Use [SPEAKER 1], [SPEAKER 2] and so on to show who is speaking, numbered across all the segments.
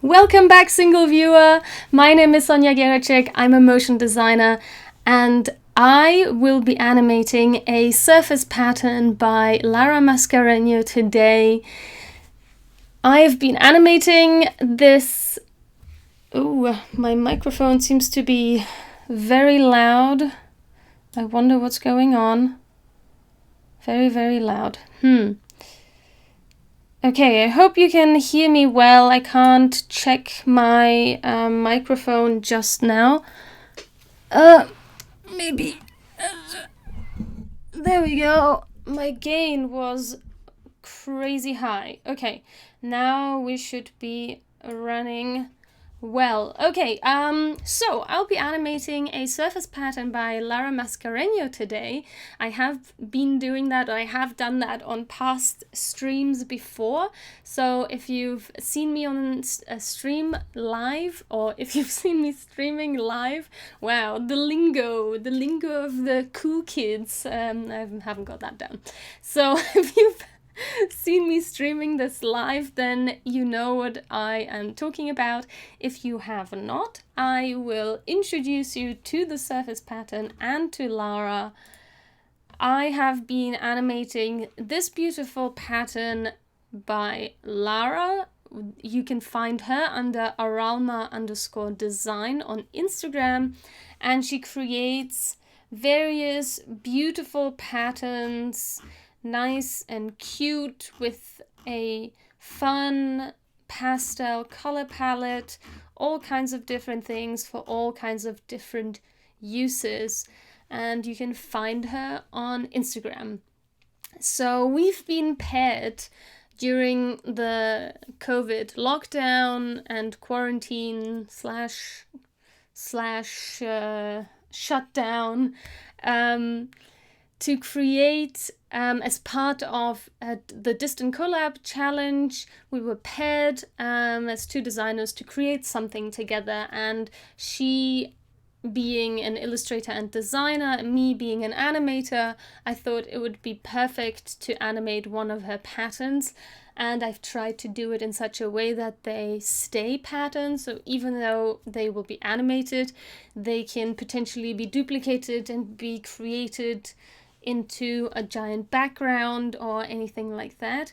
[SPEAKER 1] Welcome back, single viewer. My name is Sonja Geracsek. I'm a motion designer and I will be animating a surface pattern by Lara Mascareño today. I've been animating this... Ooh, my microphone seems to be very loud. I wonder what's going on. Very, very loud. Okay, I hope you can hear me well. I can't check my microphone just now. Maybe. There we go. My gain was crazy high. Okay, now we should be running well. Okay, so I'll be animating a surface pattern by Lara Mascareño today. I have been doing that, I have done that on past streams before. So if you've seen me on a stream live, or if you've seen me streaming live, wow, the lingo of the cool kids, I haven't got that down. So if you've seen me streaming this live, then you know what I am talking about. If you have not, I will introduce you to the surface pattern and to Lara. I have been animating this beautiful pattern by Lara. You can find her under aralma_design on Instagram, and she creates various beautiful patterns, nice and cute, with a fun pastel color palette, all kinds of different things for all kinds of different uses, and you can find her on Instagram. So we've been paired during the COVID lockdown and quarantine slash shutdown to create, as part of the Distant Collab challenge, we were paired as two designers to create something together, and she being an illustrator and designer, and me being an animator, I thought it would be perfect to animate one of her patterns, and I've tried to do it in such a way that they stay patterns, so even though they will be animated, they can potentially be duplicated and be created into a giant background or anything like that.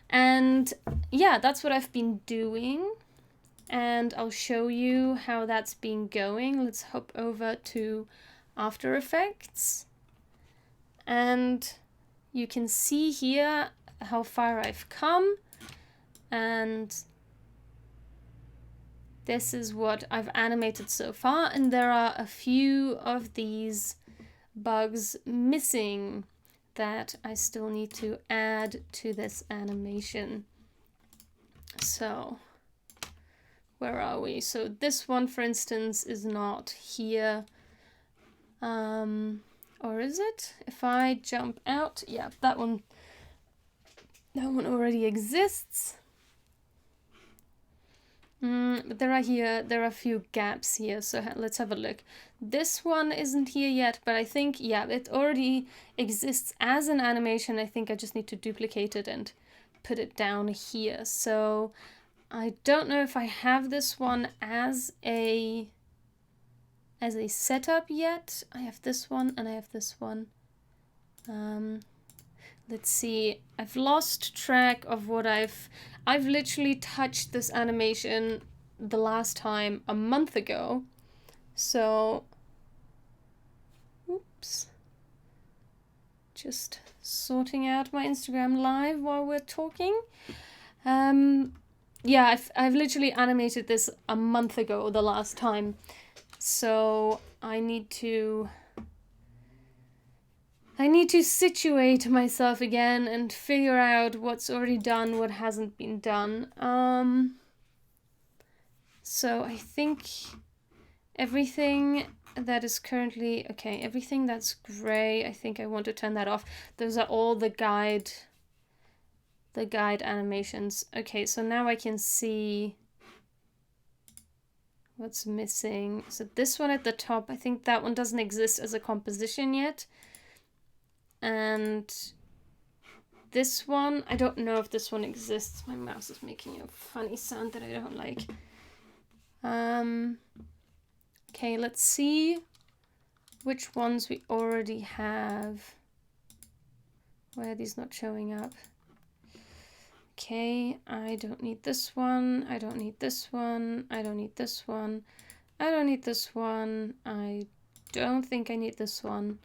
[SPEAKER 1] And yeah, that's what I've been doing, and I'll show you how that's been going. Let's hop over to After Effects, and you can see here how far I've come, and this is what I've animated so far, and there are a few of these bugs missing that I still need to add to this animation. So where are we? So this one, for instance, is not here. Or is it? If I jump out, yeah, that one already exists. But there are a few gaps here, so let's have a look. This one isn't here yet, but I think, yeah, it already exists as an animation. I think I just need to duplicate it and put it down here. So I don't know if I have this one as a setup yet. I have this one and I have this one. Let's see. I've lost track of what I've literally touched this animation the last time a month ago. So, oops. Just sorting out my Instagram live while we're talking. Yeah, I've literally animated this a month ago the last time. So I need to situate myself again and figure out what's already done, what hasn't been done. So I think everything that is currently, okay, everything that's gray, I think I want to turn that off. Those are all the guide animations. Okay, so now I can see what's missing. So this one at the top, I think that one doesn't exist as a composition yet. And This one, I don't know if this one exists. My mouse is making a funny sound that I don't like. Okay, let's see which ones we already have. Why are these not showing up? Okay, I don't need this one. I don't need this one. I don't need this one. I don't need this one. I don't think I need this one.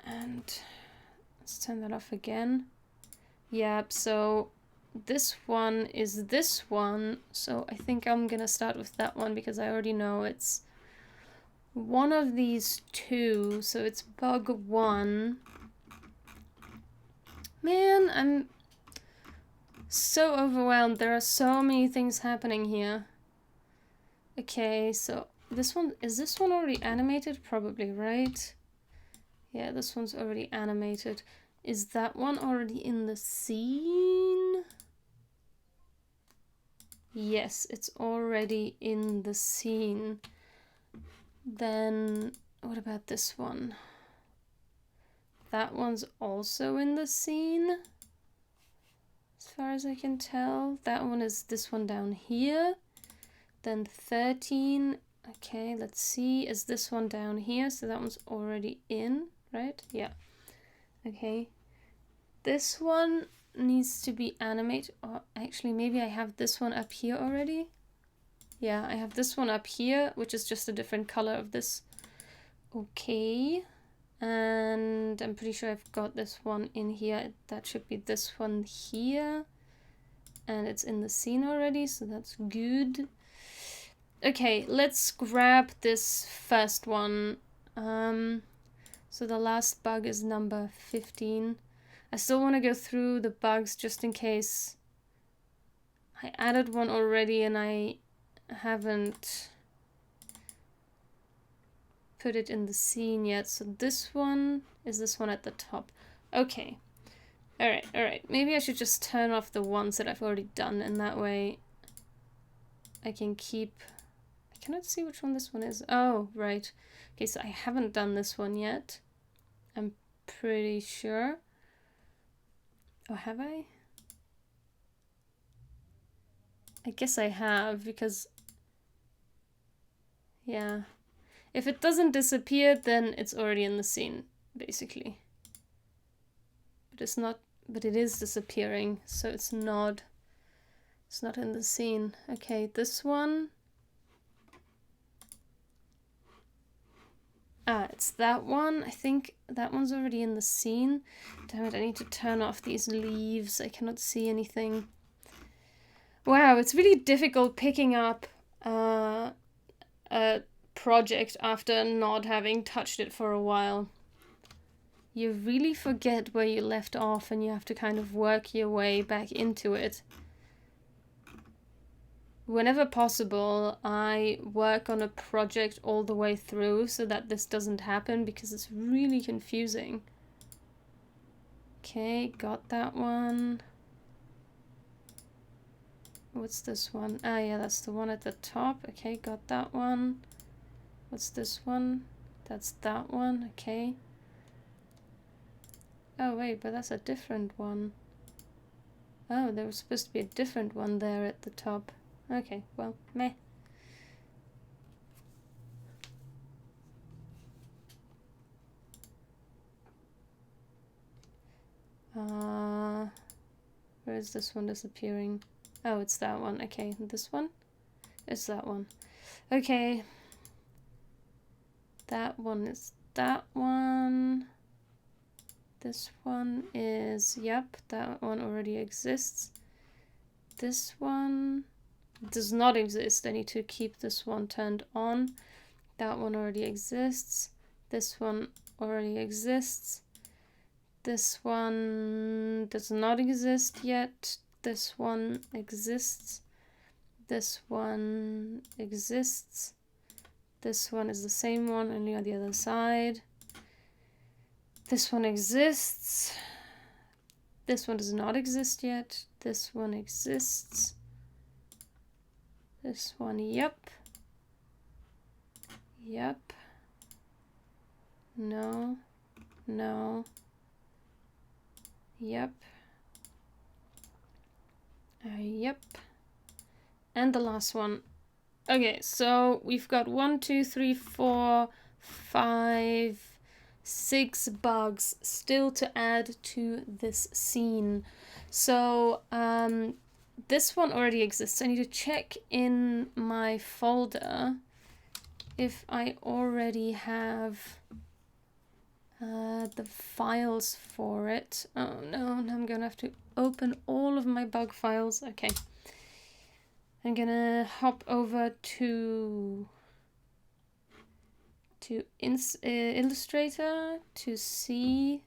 [SPEAKER 1] And let's turn that off again. Yep, so this one is this one. So I think I'm gonna start with that one because I already know it's one of these two. So it's bug 1. Man, I'm so overwhelmed. There are so many things happening here. Okay, so this one, is this one already animated? Probably, right? Yeah, this one's already animated. Is that one already in the scene? Yes, it's already in the scene. Then, what about this one? That one's also in the scene. As far as I can tell. That one is this one down here. Then 13. Okay, let's see. Is this one down here? So that one's already in, right? Yeah. Okay. This one needs to be animated. Or actually, maybe I have this one up here already. Yeah, I have this one up here, which is just a different color of this. Okay. And I'm pretty sure I've got this one in here. That should be this one here. And it's in the scene already, so that's good. Okay, let's grab this first one. So the last bug is number 15. I still want to go through the bugs just in case I added one already and I haven't put it in the scene yet. So this one is this one at the top. Okay. Alright. Maybe I should just turn off the ones that I've already done, and that way I can keep... I cannot see which one this one is. Oh, right. Okay, so I haven't done this one yet. I'm pretty sure. Oh, have I? I guess I have, because... Yeah. If it doesn't disappear, then it's already in the scene, basically. But it's not... But it is disappearing, so it's not in the scene. Okay, this one... Ah, it's that one. I think that one's already in the scene. Damn it, I need to turn off these leaves. I cannot see anything. Wow, it's really difficult picking up a project after not having touched it for a while. You really forget where you left off and you have to kind of work your way back into it. Whenever possible, I work on a project all the way through so that this doesn't happen because it's really confusing. Okay, got that one. What's this one? Ah, yeah, that's the one at the top. Okay, got that one. What's this one? That's that one. Okay. Oh, wait, but that's a different one. Oh, there was supposed to be a different one there at the top. Okay, well, meh. Where is this one disappearing? Oh, it's that one. Okay, this one? It's that one. Okay. That one is that one. This one is, yep, that one already exists. This one does not exist. I need to keep this one turned on. That one already exists. This one already exists. This one does not exist yet. This one exists. This one exists. This one is the same one, only on the other side. This one exists. This one does not exist yet. This one exists. This one, yep. Yep. No. No. Yep. Yep. And the last one. Okay, so we've got 1, 2, 3, 4, 5, 6 bugs still to add to this scene. So this one already exists. I need to check in my folder if I already have the files for it. Oh no, I'm gonna have to open all of my bug files. Okay. I'm gonna hop over to Illustrator to see.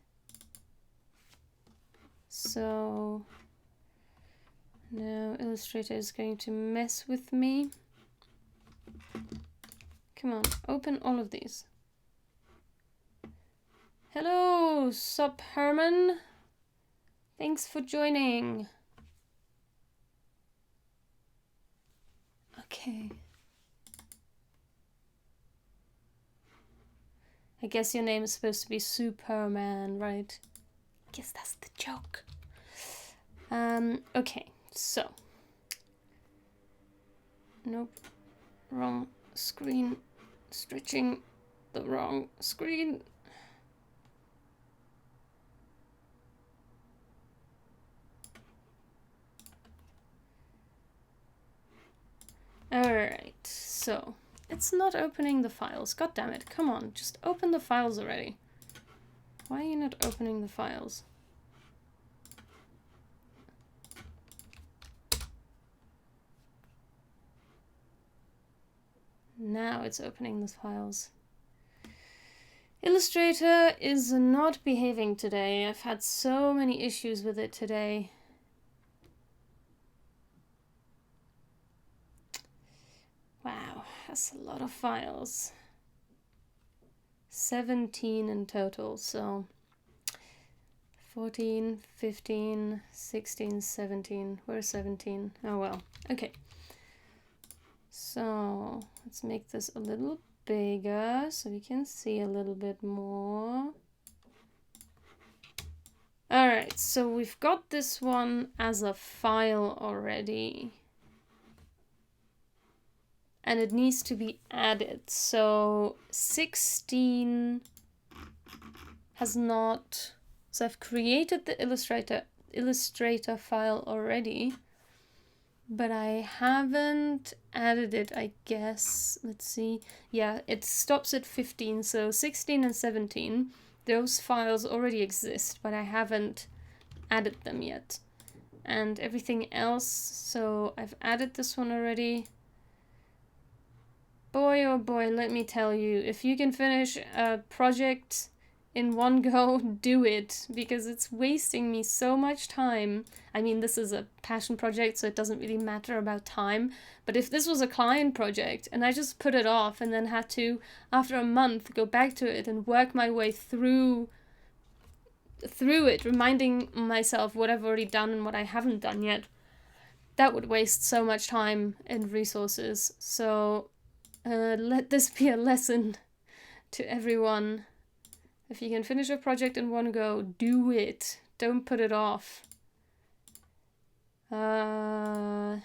[SPEAKER 1] So now Illustrator is going to mess with me. Come on, open all of these. Hello, sup Herman. Thanks for joining. Okay. I guess your name is supposed to be Superman, right? I guess that's the joke. Okay, so. Nope. Wrong screen. Stretching the wrong screen. Alright, so. It's not opening the files. God damn it. Come on, just open the files already. Why are you not opening the files? Now it's opening the files. Illustrator is not behaving today. I've had so many issues with it today. Wow, that's a lot of files. 17 in total, so 14, 15, 16, 17. Where's 17? Oh well, okay. So let's make this a little bigger so we can see a little bit more. Alright, so we've got this one as a file already. And it needs to be added. So 16 has not... So I've created the Illustrator file already. But I haven't added it, I guess. Let's see. Yeah, it stops at 15. So 16 and 17, those files already exist, but I haven't added them yet. And everything else, so I've added this one already. Boy, oh boy, let me tell you, if you can finish a project in one go, do it, because it's wasting me so much time. I mean, this is a passion project, so it doesn't really matter about time, but if this was a client project and I just put it off and then had to, after a month, go back to it and work my way through it, reminding myself what I've already done and what I haven't done yet, that would waste so much time and resources. So let this be a lesson to everyone. If you can finish a project in one go, do it. Don't put it off. Cool.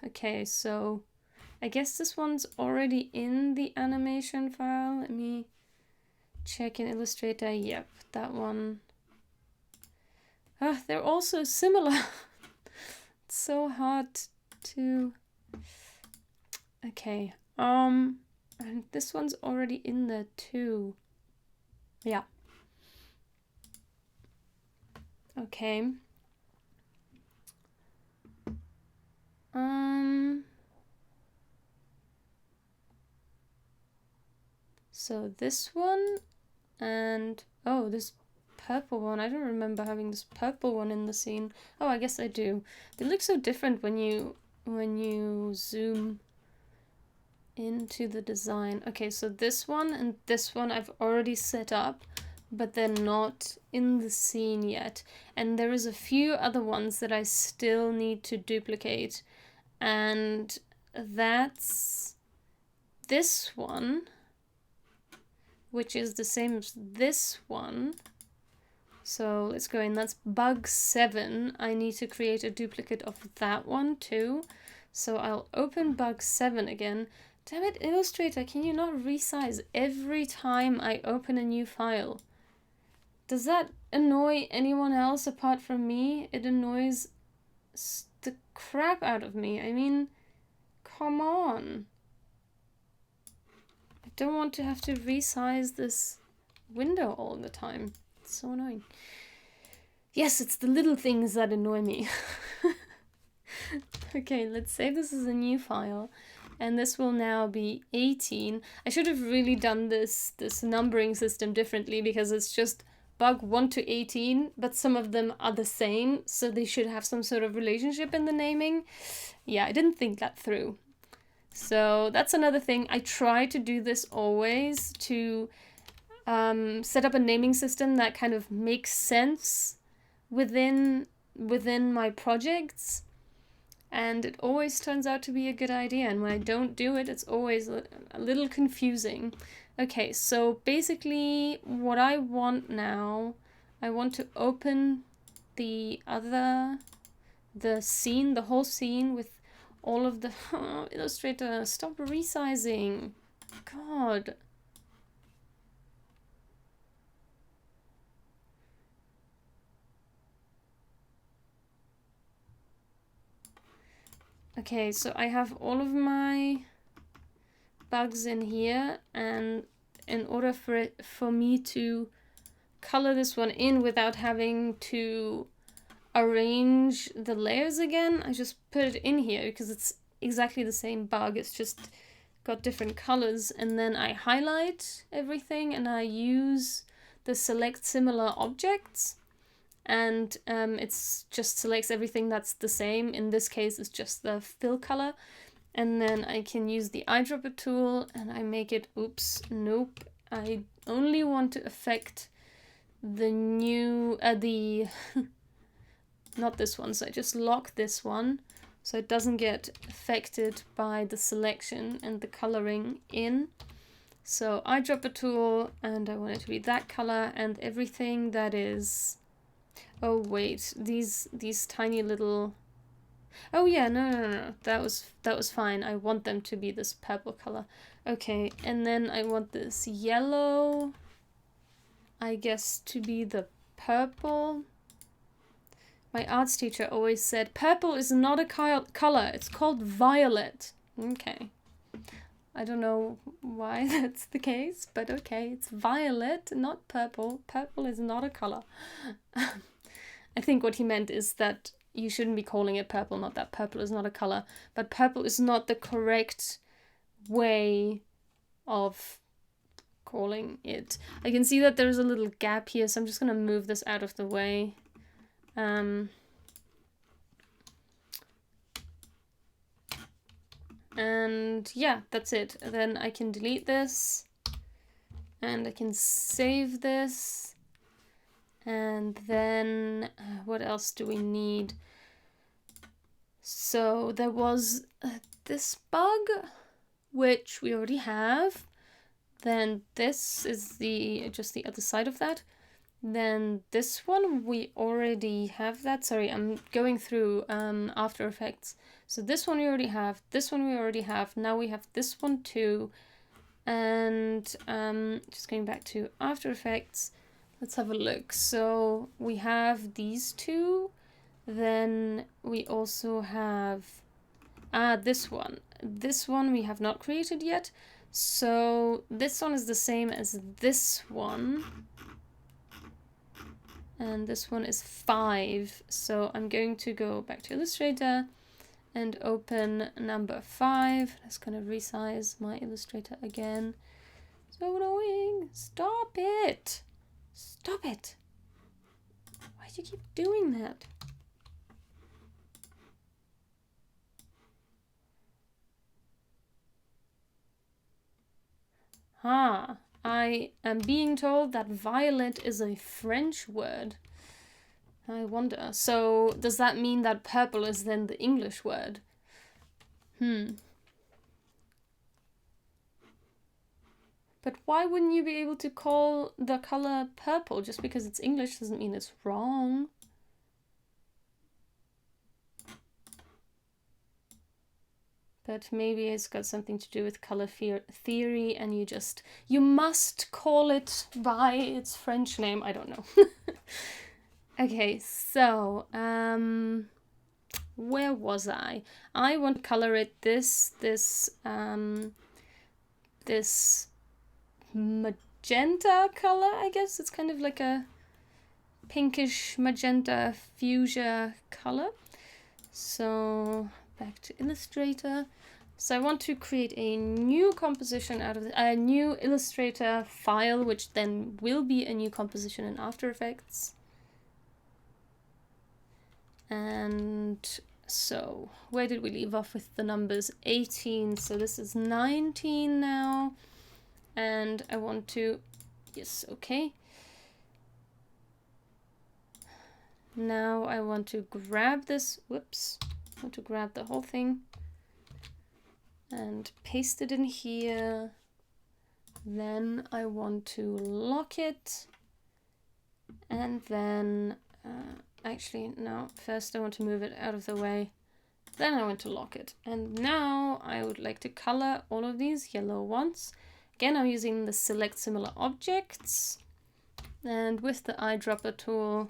[SPEAKER 1] Okay, so I guess this one's already in the animation file. Let me check in Illustrator. Yep, that one. They're all so similar. It's so hard to... Okay. And this one's already in there too. Yeah. Okay. So this one and oh, this purple one. I don't remember having this purple one in the scene. Oh, I guess I do. They look so different when you zoom into the design. Okay, so this one and this one I've already set up, but they're not in the scene yet. And there is a few other ones that I still need to duplicate. And that's this one, which is the same as this one. So let's go in. That's bug 7. I need to create a duplicate of that one too. So I'll open bug 7 again. Damn it, Illustrator, can you not resize every time I open a new file? Does that annoy anyone else apart from me? It annoys the crap out of me. I mean, come on. I don't want to have to resize this window all the time. It's so annoying. Yes, it's the little things that annoy me. Okay, let's say this is a new file. And this will now be 18. I should have really done this numbering system differently, because it's just bug 1 to 18, but some of them are the same, so they should have some sort of relationship in the naming. Yeah, I didn't think that through. So that's another thing. I try to do this always, to set up a naming system that kind of makes sense within my projects. And it always turns out to be a good idea. And when I don't do it, it's always a little confusing. Okay, so basically what I want now, I want to open the scene, the whole scene with all of the... Oh, Illustrator, stop resizing. God. Okay, so I have all of my bugs in here, and in order for me to color this one in without having to arrange the layers again, I just put it in here because it's exactly the same bug, it's just got different colors. And then I highlight everything and I use the select similar objects, and it's just selects everything that's the same. In this case, it's just the fill color. And then I can use the eyedropper tool and I make it, oops, nope. I only want to affect the new, not this one. So I just lock this one so it doesn't get affected by the selection and the coloring in. So eyedropper tool, and I want it to be that color, and everything that is, oh wait, these tiny little, oh yeah, no, that was fine. I want them to be this purple color. Okay, and then I want this yellow, I guess, to be the purple. My arts teacher always said purple is not a color, it's called violet. Okay, I don't know why that's the case, but okay, it's violet, not purple. Purple is not a color. I think what he meant is that you shouldn't be calling it purple, not that purple is not a color, but purple is not the correct way of calling it. I can see that there's a little gap here, so I'm just going to move this out of the way. And yeah, that's it. Then I can delete this, and I can save this. And then what else do we need? So there was this bug, which we already have. Then this is just the other side of that. Then this one, we already have that. Sorry, I'm going through After Effects. So this one we already have, this one we already have. Now we have this one too. And just going back to After Effects, let's have a look. So we have these two. Then we also have this one. This one we have not created yet. So this one is the same as this one. And this one is 5. So I'm going to go back to Illustrator and open number 5. That's going to resize my Illustrator again. So annoying. Stop it. Stop it. Why do you keep doing that? I am being told that violet is a French word. I wonder. So does that mean that purple is then the English word? But why wouldn't you be able to call the color purple? Just because it's English doesn't mean it's wrong. But maybe it's got something to do with color theory, and you must call it by its French name. I don't know. Okay, so where was I? I want to color it this magenta color, I guess. It's kind of like a pinkish magenta fuchsia color. So back to Illustrator. So I want to create a new composition out of a new Illustrator file, which then will be a new composition in After Effects. And so where did we leave off with the numbers? 18. So this is 19 now. And I want to, yes, okay. Now I want to grab this, whoops, I want to grab the whole thing and paste it in here. Then I want to lock it, and then actually no, first I want to move it out of the way, then I want to lock it. And now I would like to color all of these yellow ones. Again, I'm using the select similar objects, and with the eyedropper tool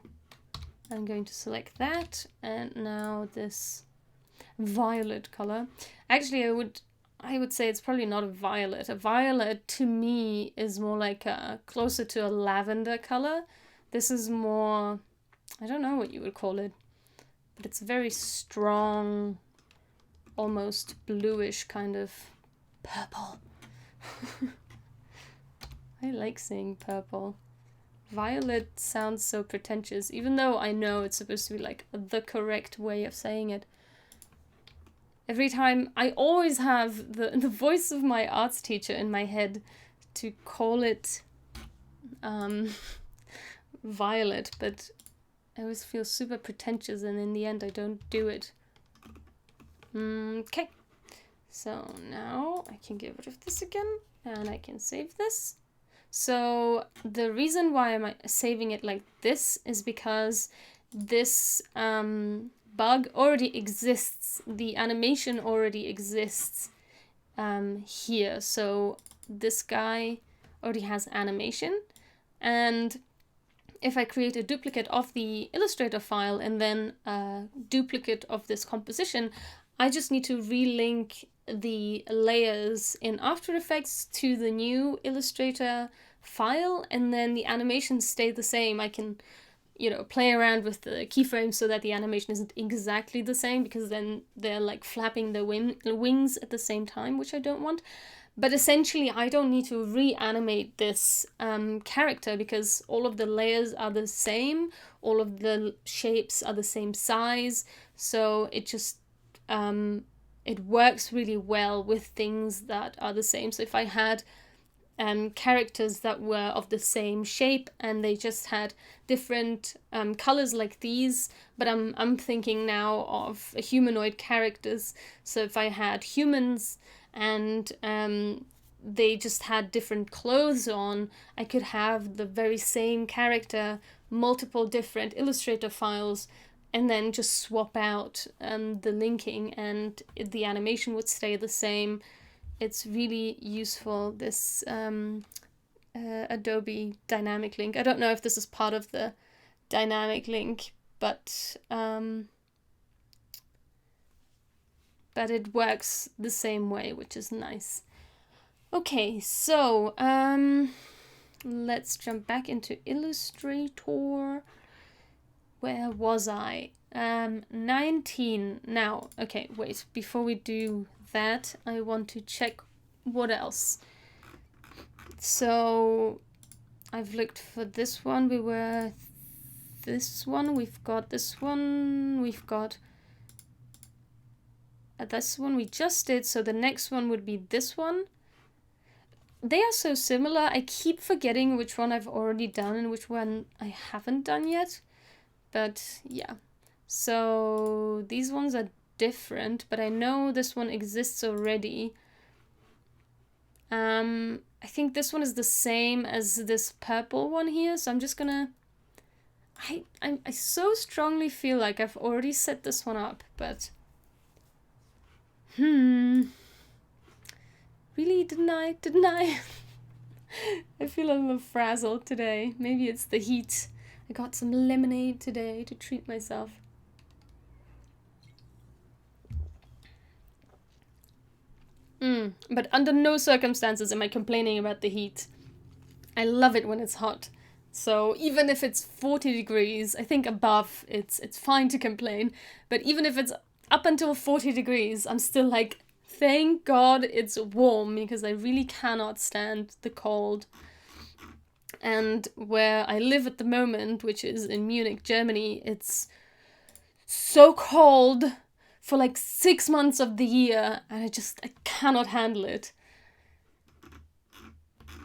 [SPEAKER 1] I'm going to select that, and now this violet color. Actually, I would say it's probably not a violet. A violet to me is more like closer to a lavender color. This is more, I don't know what you would call it, but it's very strong, almost bluish kind of purple. I like saying purple. Violet sounds so pretentious, even though I know it's supposed to be like the correct way of saying it. Every time, I always have the voice of my arts teacher in my head to call it violet, but I always feel super pretentious, and in the end I don't do it. Okay, so now I can get rid of this again, and I can save this. So the reason why I'm saving it like this is because this bug already exists. The animation already exists here. So this guy already has animation. And if I create a duplicate of the Illustrator file and then a duplicate of this composition, I just need to relink the layers in After Effects to the new Illustrator file, and then the animations stay the same. I can, play around with the keyframes so that the animation isn't exactly the same, because then they're like flapping the wings at the same time, which I don't want. But essentially, I don't need to reanimate this character, because all of the layers are the same, all of the shapes are the same size, so it just it works really well with things that are the same. So if I had characters that were of the same shape and they just had different colors like these, but I'm thinking now of humanoid characters. So if I had humans and they just had different clothes on, I could have the very same character, multiple different Illustrator files, and then just swap out the linking and the animation would stay the same. It's really useful, this Adobe Dynamic Link. I don't know if this is part of the Dynamic Link, but it works the same way, which is nice. Okay, so let's jump back into Illustrator. Where was I? 19. Now, okay, wait, before we do that, I want to check what else. So I've looked for this one. We were this one. We've got this one. We've got this one we just did. So the next one would be this one. They are so similar. I keep forgetting which one I've already done and which one I haven't done yet. But yeah. So these ones are different, but I know this one exists already. I think this one is the same as this purple one here, so I'm just gonna... I so strongly feel like I've already set this one up, but... Really, didn't I? Didn't I? I feel a little frazzled today. Maybe it's the heat. I got some lemonade today to treat myself. But under no circumstances am I complaining about the heat. I love it when it's hot. So even if it's 40 degrees, I think above it's fine to complain. But even if it's up until 40 degrees, I'm still like, thank God it's warm, because I really cannot stand the cold. And where I live at the moment, which is in Munich, Germany, it's so cold for like 6 months of the year, and I cannot handle it.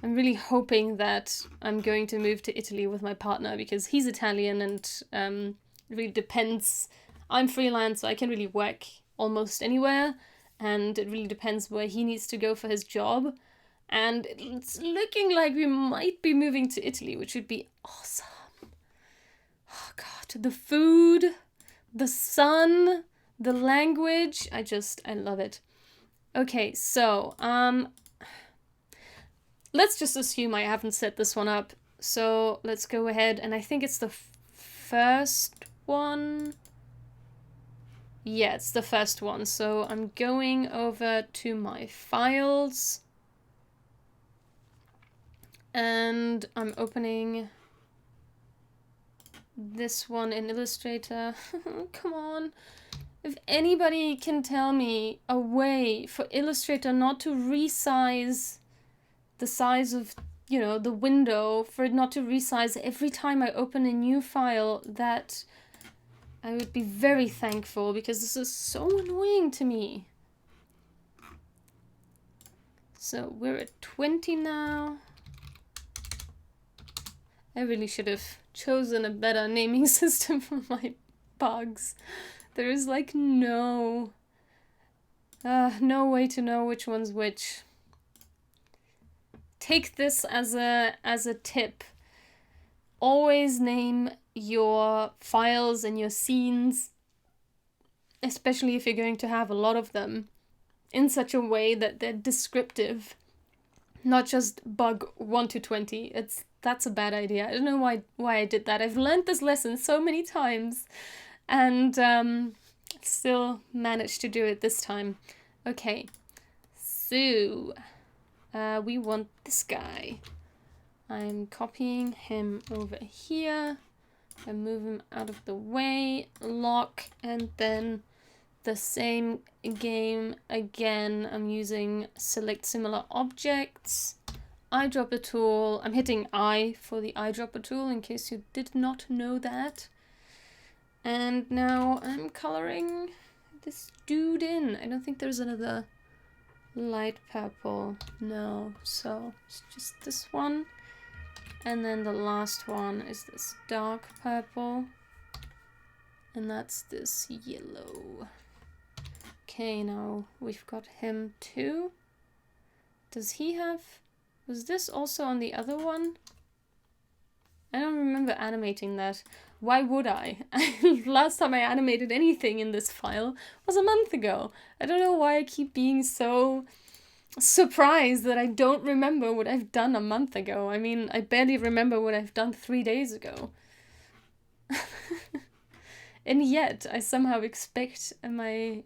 [SPEAKER 1] I'm really hoping that I'm going to move to Italy with my partner, because he's Italian, and it really depends. I'm freelance, so I can really work almost anywhere, and it really depends where he needs to go for his job. And it's looking like we might be moving to Italy, which would be awesome. Oh God, the food, the sun, the language, I love it. Okay, so, let's just assume I haven't set this one up. So let's go ahead, and I think it's the first one. Yeah, it's the first one. So I'm going over to my files. And I'm opening this one in Illustrator. Come on. If anybody can tell me a way for Illustrator not to resize the size of, you know, the window, for it not to resize every time I open a new file, that I would be very thankful, because this is so annoying to me. So we're at 20 now. I really should have chosen a better naming system for my bugs. There is like no way to know which one's which. Take this as a tip. Always name your files and your scenes, especially if you're going to have a lot of them, in such a way that they're descriptive, not just bug 1 to 20. That's a bad idea. I don't know why I did that. I've learned this lesson so many times, and still managed to do it this time. Okay, so we want this guy. I'm copying him over here. I move him out of the way, lock, and then the same game again. I'm using select similar objects, eyedropper tool. I'm hitting I for the eyedropper tool, in case you did not know that. And now I'm coloring this dude in. I don't think there's another light purple. No, so it's just this one. And then the last one is this dark purple. And that's this yellow. Okay, now we've got him too. Does he have... Was this also on the other one? I don't remember animating that. Why would I? Last time I animated anything in this file was a month ago. I don't know why I keep being so surprised that I don't remember what I've done a month ago. I mean, I barely remember what I've done 3 days ago. And yet, I somehow expect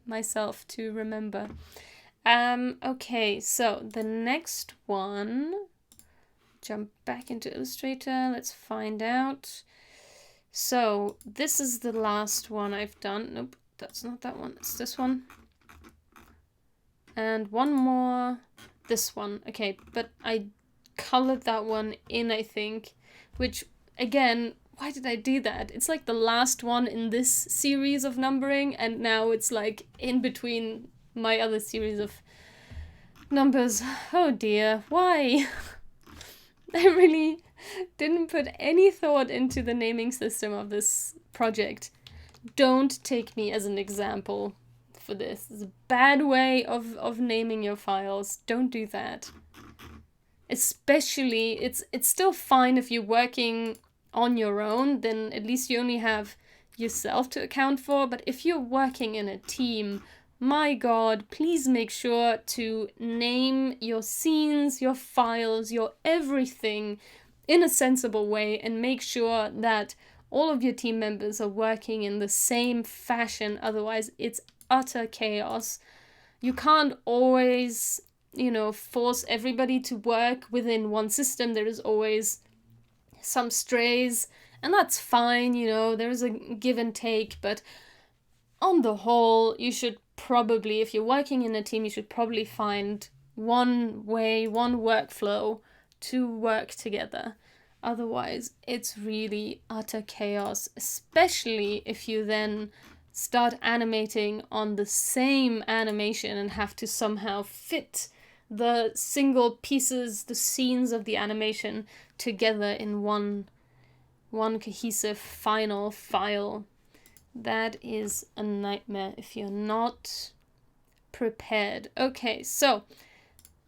[SPEAKER 1] myself to remember. Okay, so the next one... Jump back into Illustrator, let's find out. So, this is the last one I've done. Nope, that's not that one, it's this one. And one more, this one. Okay, but I colored that one in, I think, which, again, why did I do that? It's like the last one in this series of numbering, and now it's like in between my other series of numbers. Oh dear, why? I really didn't put any thought into the naming system of this project. Don't take me as an example for this. It's a bad way of naming your files. Don't do that. especially, it's still fine if you're working on your own, then at least you only have yourself to account for. But if you're working in a team, my God, please make sure to name your scenes, your files, your everything in a sensible way, and make sure that all of your team members are working in the same fashion. Otherwise, it's utter chaos. You can't always, force everybody to work within one system. There is always some strays, and that's fine, there's a give and take, but on the whole, you should probably, if you're working in a team, you should probably find one way, one workflow to work together. Otherwise, it's really utter chaos, especially if you then start animating on the same animation and have to somehow fit the single pieces, the scenes of the animation together in one cohesive final file. That is a nightmare if you're not prepared. Okay, so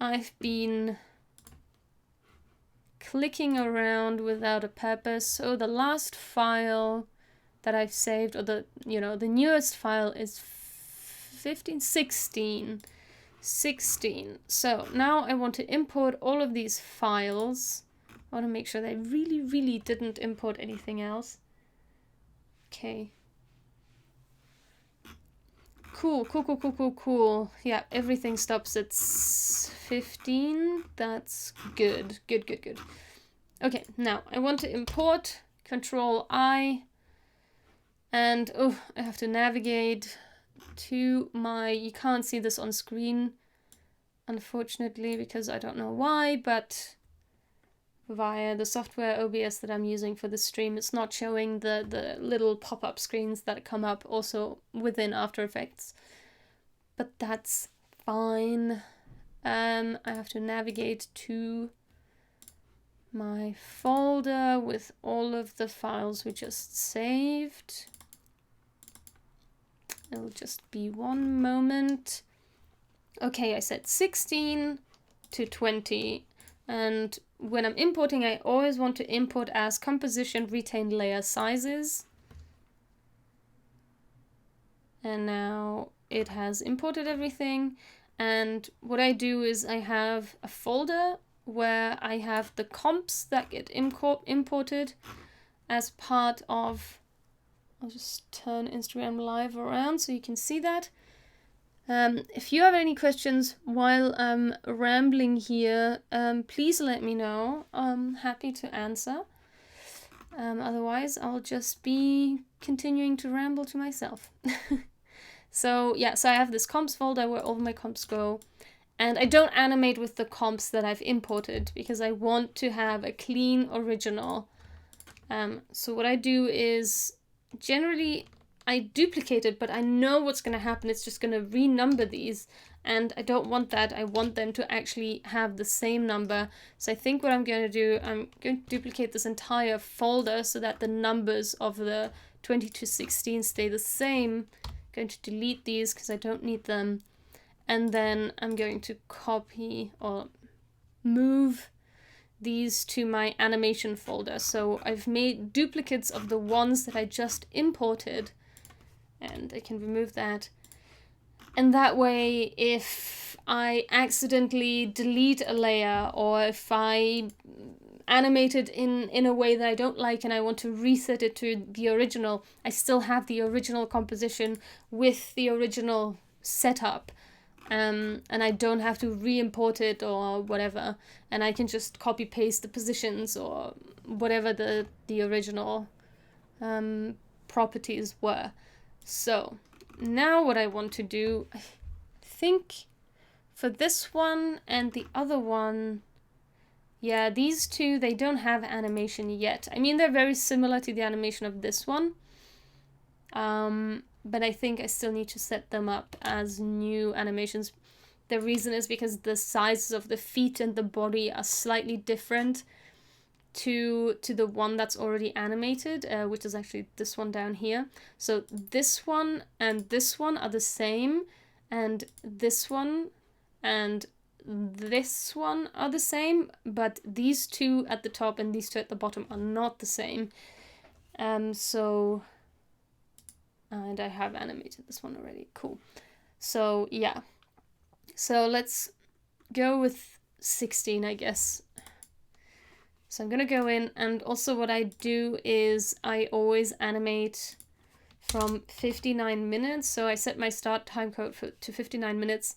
[SPEAKER 1] I've been clicking around without a purpose. So the last file that I've saved, or the newest file, is 16. So now I want to import all of these files. I want to make sure that I really didn't import anything else. Okay. Cool. Yeah, everything stops at 15. That's good. Okay, now I want to import, Control I, and I have to navigate to you can't see this on screen, unfortunately, because I don't know why, but via the software OBS that I'm using for the stream, it's not showing the little pop-up screens that come up also within After Effects. But that's fine. I have to navigate to my folder with all of the files we just saved. It'll just be one moment. Okay, I said 16 to 20. And when I'm importing, I always want to import as composition retained layer sizes. And now it has imported everything. And what I do is I have a folder where I have the comps that get imported as part of... I'll just turn Instagram Live around so you can see that. If you have any questions while I'm rambling here, please let me know. I'm happy to answer. Otherwise, I'll just be continuing to ramble to myself. So I have this comps folder where all my comps go. And I don't animate with the comps that I've imported because I want to have a clean original. So what I do is generally I duplicate it, but I know what's going to happen. It's just going to renumber these, and I don't want that. I want them to actually have the same number. So I think what I'm going to do, I'm going to duplicate this entire folder so that the numbers of the 20 to 16 stay the same. I'm going to delete these because I don't need them. And then I'm going to copy or move these to my animation folder. So I've made duplicates of the ones that I just imported. And I can remove that. And that way, if I accidentally delete a layer, or if I animate it in a way that I don't like and I want to reset it to the original, I still have the original composition with the original setup. And I don't have to re-import it or whatever. And I can just copy-paste the positions or whatever the original properties were. So now what I want to do, I think for this one and the other one, yeah, these two, they don't have animation yet. I mean, they're very similar to the animation of this one. But I think I still need to set them up as new animations. The reason is because the sizes of the feet and the body are slightly different to the one that's already animated, which is actually this one down here. So this one and this one are the same, and this one and this one are the same, but these two at the top and these two at the bottom are not the same. So, and I have animated this one already. Cool. So yeah. So let's go with 16, I guess. So I'm gonna go in, and also what I do is I always animate from 59 minutes. So I set my start time code to 59 minutes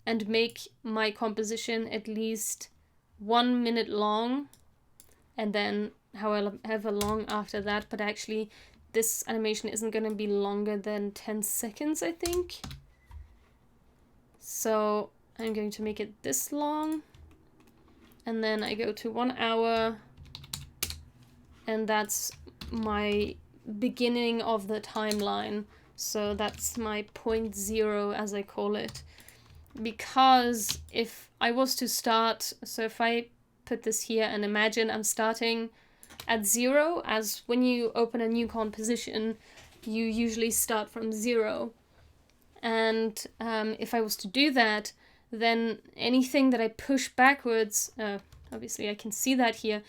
[SPEAKER 1] and make my composition at least 1 minute long, and then however long after that. But actually this animation isn't going to be longer than 10 seconds, I think. So I'm going to make it this long, and then I go to 1 hour, and that's my beginning of the timeline. So that's my point zero, as I call it. Because if I was to start, so if I put this here and imagine I'm starting at 0, as when you open a new composition, you usually start from 0. And if I was to do that, then anything that I push backwards, obviously I can see that here,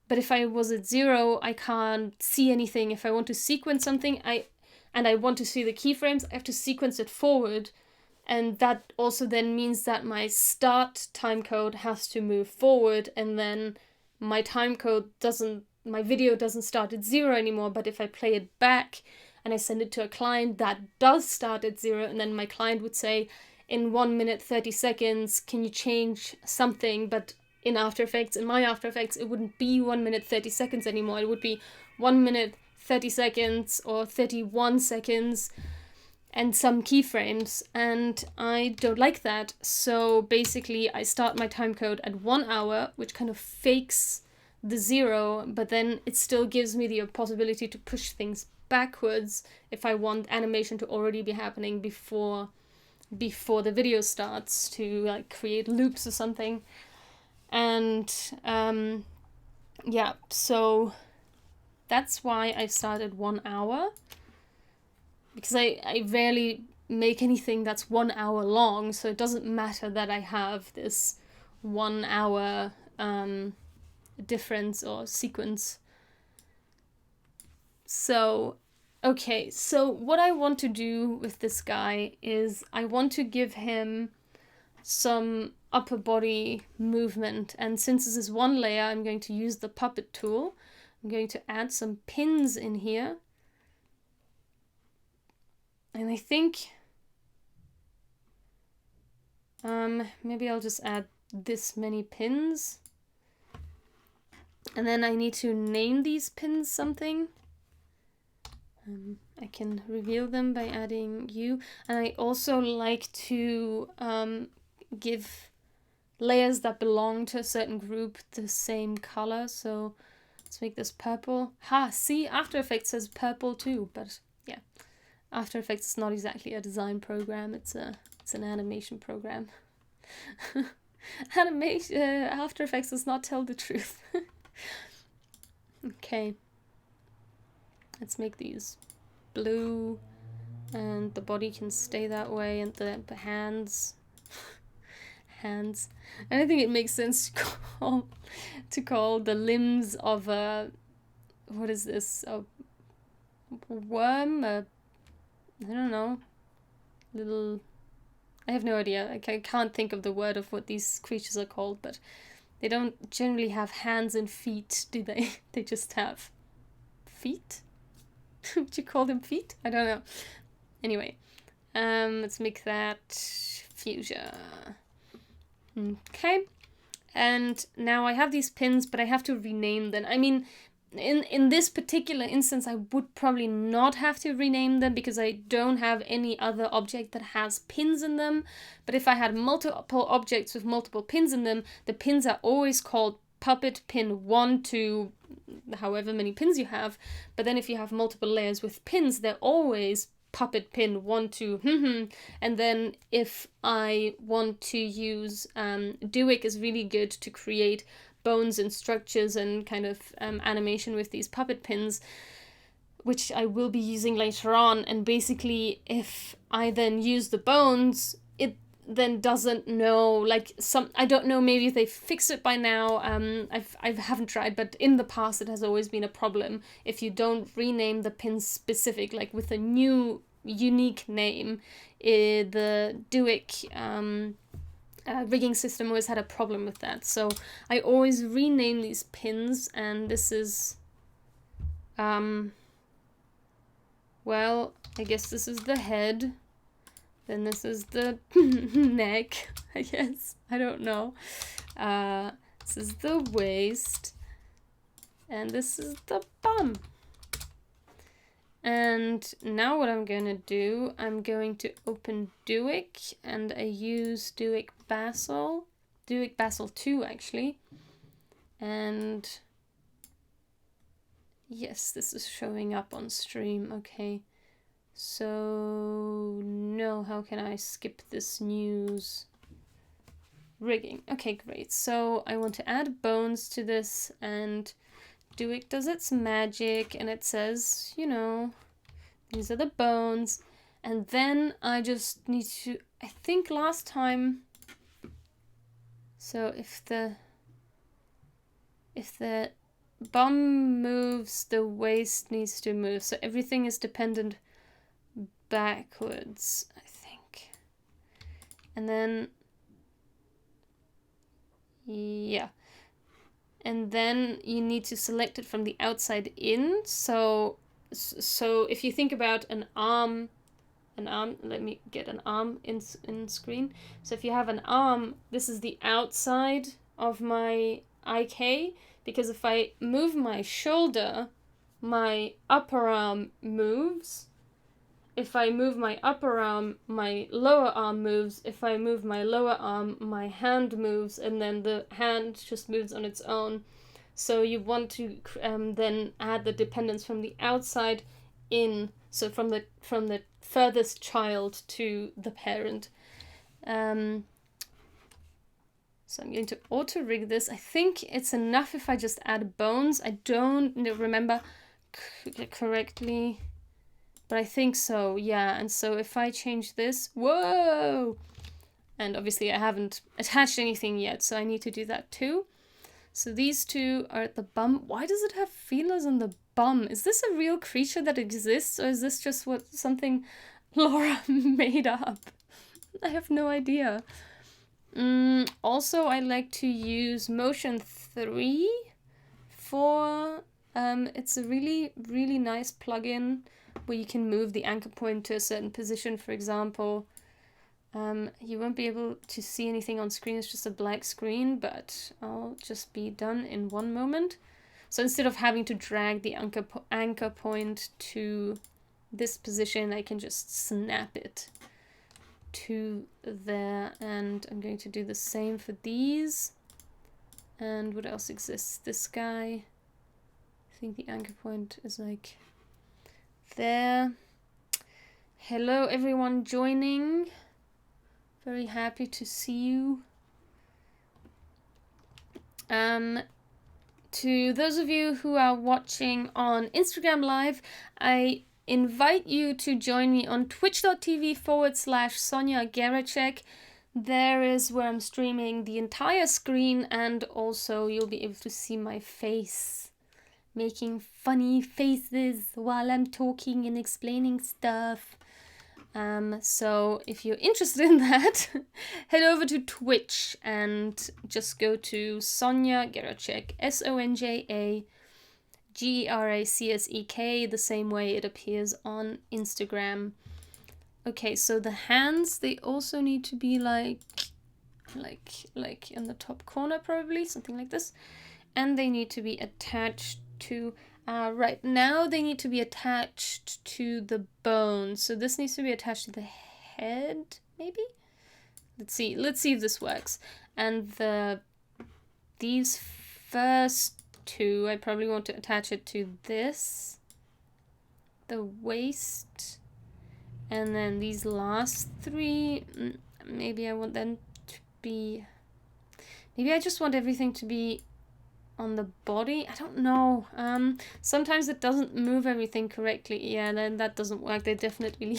[SPEAKER 1] but if I was at 0, I can't see anything. If I want to sequence something, and I want to see the keyframes, I have to sequence it forward. And that also then means that my start timecode has to move forward, and then my my video doesn't start at 0 anymore. But if I play it back and I send it to a client, that does start at 0, and then my client would say, in 1 minute 30 seconds, can you change something? But in After Effects, in my After Effects, it wouldn't be 1 minute 30 seconds anymore. It would be 1 minute 30 seconds or 31 seconds and some keyframes, and I don't like that. So basically I start my timecode at 1 hour, which kind of fakes the 0, but then it still gives me the possibility to push things backwards if I want animation to already be happening before the video starts, to like create loops or something. And yeah, so that's why I started 1 hour. Because I rarely make anything that's 1 hour long, so it doesn't matter that I have this 1 hour difference or sequence. So, okay, so what I want to do with this guy is I want to give him some upper body movement, and since this is one layer, I'm going to use the puppet tool. I'm going to add some pins in here. And I think maybe I'll just add this many pins. And then I need to name these pins something. I can reveal them by adding U. And I also like to give layers that belong to a certain group the same color. So let's make this purple. Ha, see, After Effects says purple too, but yeah. After Effects is not exactly a design program, it's an animation program. After Effects does not tell the truth. Okay. Let's make these blue, and the body can stay that way, and the hands. Hands. And I think it makes sense to call the limbs of a, what is this? A worm? I don't know, little, I have no idea. I can't think of the word of what these creatures are called, but they don't generally have hands and feet, do they? They just have feet? Would you call them feet? I don't know. Anyway, let's make that fuchsia. Okay, and now I have these pins, but I have to rename them. I mean, in this particular instance, I would probably not have to rename them because I don't have any other object that has pins in them. But if I had multiple objects with multiple pins in them, the pins are always called puppet pin 1 to however many pins you have. But then if you have multiple layers with pins, they're always puppet pin 1 to and then if I want to use Duik is really good to create bones and structures and kind of animation with these puppet pins, which I will be using later on. And basically if I then use the bones, then doesn't know, like, I don't know, maybe they fixed it by now. I haven't tried, but in the past it has always been a problem if you don't rename the pins specific, like with a new unique name. The Duick rigging system always had a problem with that, so I always rename these pins. And this is well, I guess this is the head. Then this is the neck, I guess. I don't know. This is the waist. And this is the bum. And now what I'm going to do, I'm going to open Duick. And I use Duick Basil 2, actually. And yes, this is showing up on stream. Okay. So, no, how can I skip this news? Rigging. Okay, great. So I want to add bones to this, and Duick does its magic, and it says, you know, these are the bones. And then I just need to, I think last time, so if the bum moves, the waist needs to move. So everything is dependent backwards, I think. And then, yeah. And then you need to select it from the outside in. So if you think about an arm, let me get an arm in screen. So if you have an arm, this is the outside of my IK, because if I move my shoulder, my upper arm moves. If I move my upper arm, my lower arm moves. If I move my lower arm, my hand moves, and then the hand just moves on its own. So you want to then add the dependence from the outside in, so from the furthest child to the parent. So I'm going to auto-rig this. I think it's enough if I just add bones. I don't remember correctly. But I think so, yeah. And so if I change this, whoa! And obviously I haven't attached anything yet, so I need to do that too. So these two are at the bum. Why does it have feelers on the bum? Is this a real creature that exists, or is this just something Laura made up? I have no idea. Also, I like to use Motion 3 for... it's a really, really nice plugin where you can move the anchor point to a certain position, for example. You won't be able to see anything on screen, it's just a black screen, but I'll just be done in one moment. So instead of having to drag the anchor point to this position, I can just snap it to there, and I'm going to do the same for these. And what else exists? This guy. I think the anchor point is like there. Hello everyone joining. Very happy to see you. To those of you who are watching on Instagram Live, I invite you to join me on twitch.tv/Sonja Geracsek. There is where I'm streaming the entire screen, and also you'll be able to see my face making funny faces while I'm talking and explaining stuff. So if you're interested in that, head over to Twitch and just go to Sonja Geracsek, SonjaGeracsek, the same way it appears on Instagram. Okay, so the hands, they also need to be like in the top corner, probably, something like this. And they need to be attached to, right now they need to be attached to the bones. So this needs to be attached to the head, maybe? Let's see if this works. And these first two, I probably want to attach it to this, the waist, and then these last three, maybe I want them to be, maybe I just want everything to be on the body. I don't know. Sometimes it doesn't move everything correctly. Yeah, then that doesn't work. They definitely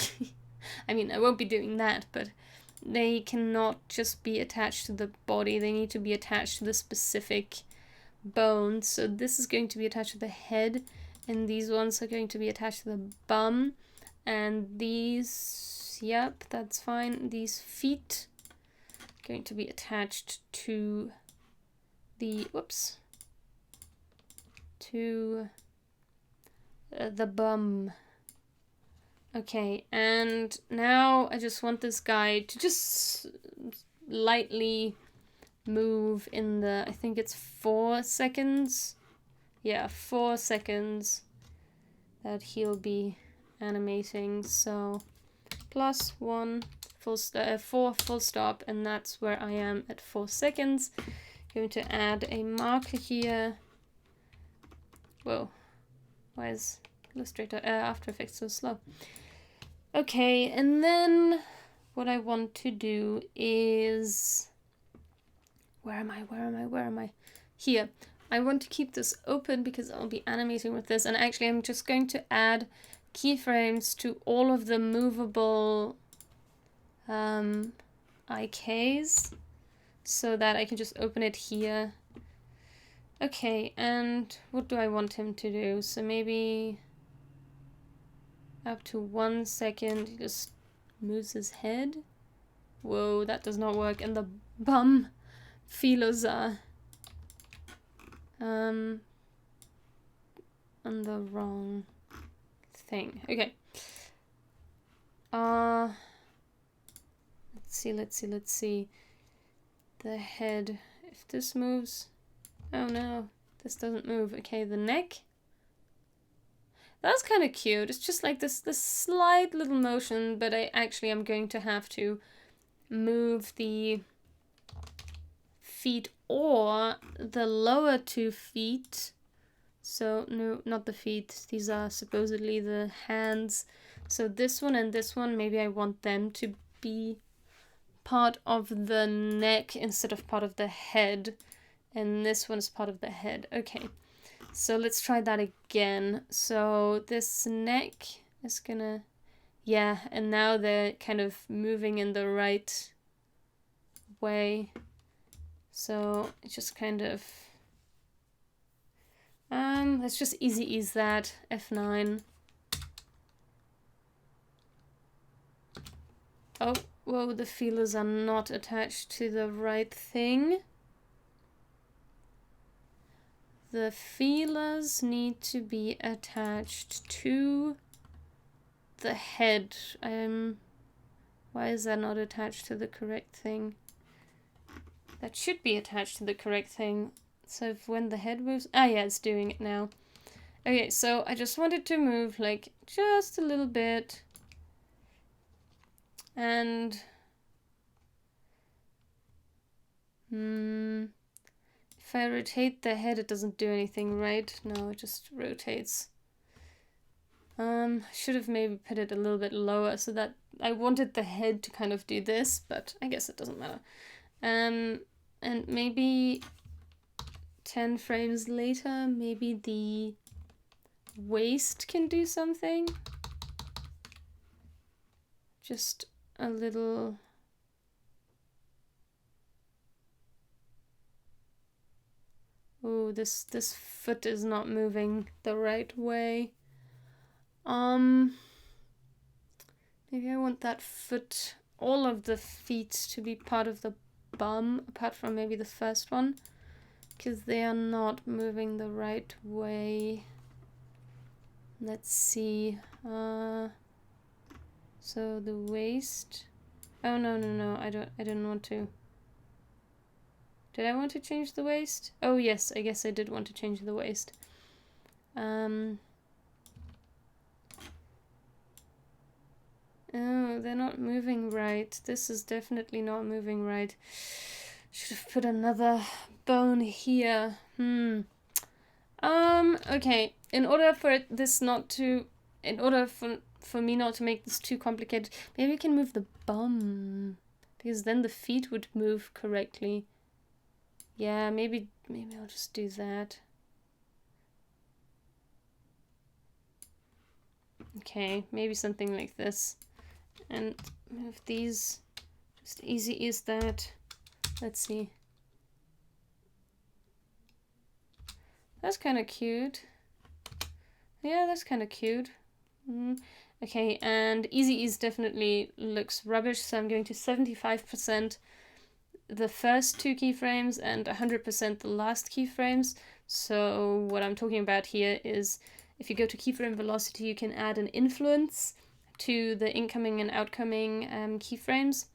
[SPEAKER 1] I mean, I won't be doing that, but they cannot just be attached to the body, they need to be attached to the specific bone. So this is going to be attached to the head, and these ones are going to be attached to the bum, and these, yep, that's fine. These feet are going to be attached to the, whoops, to the bum. Okay, and now I just want this guy to just lightly move in the, I think it's 4 seconds. Yeah, 4 seconds that he'll be animating. So +1 4 full stop, and that's where I am at 4 seconds. Going to add a marker here. Whoa, why is Illustrator, After Effects so slow? Okay, and then what I want to do is, where am I? Here. I want to keep this open because I'll be animating with this, and actually I'm just going to add keyframes to all of the movable IKs so that I can just open it here. Okay, and what do I want him to do? So maybe up to 1 second, he just moves his head. Whoa, that does not work. And the bum feelers are on the wrong thing. Okay. Let's see. The head. If this moves. Oh no, this doesn't move. Okay, the neck. That's kind of cute. It's just like this slight little motion, but I actually am going to have to move the feet or the lower 2 feet. So no, not the feet. These are supposedly the hands. So this one and this one, maybe I want them to be part of the neck instead of part of the head. And this one is part of the head. Okay. So let's try that again. So this neck is gonna, yeah, and now they're kind of moving in the right way. So it's just kind of, let's just easy ease that, F9. Oh, whoa, the feelers are not attached to the right thing. The feelers need to be attached to the head. Why is that not attached to the correct thing? That should be attached to the correct thing. So if when the head moves, yeah, it's doing it now. Okay, so I just wanted to move like just a little bit. And if I rotate the head, it doesn't do anything, right? No, it just rotates. Should have maybe put it a little bit lower so that I wanted the head to kind of do this, but I guess it doesn't matter. And maybe 10 frames later, maybe the waist can do something. Just a little. Oh, this foot is not moving the right way. Maybe I want that foot, all of the feet to be part of the bum, apart from maybe the first one, because they are not moving the right way. Let's see. So the waist. Oh no! I didn't want to. Did I want to change the waist? Oh yes, I guess I did want to change the waist. Oh, they're not moving right. This is definitely not moving right. Should have put another bone here. Okay. In order for me not to make this too complicated, maybe we can move the bum, because then the feet would move correctly. Yeah, maybe I'll just do that. Okay, maybe something like this. And move these Just easy is that. Let's see. That's kind of cute. Yeah, that's kind of cute. Okay, and easy ease definitely looks rubbish, so I'm going to 75% the first two keyframes and 100% the last keyframes. So what I'm talking about here is if you go to keyframe velocity, you can add an influence to the incoming and outcoming keyframes,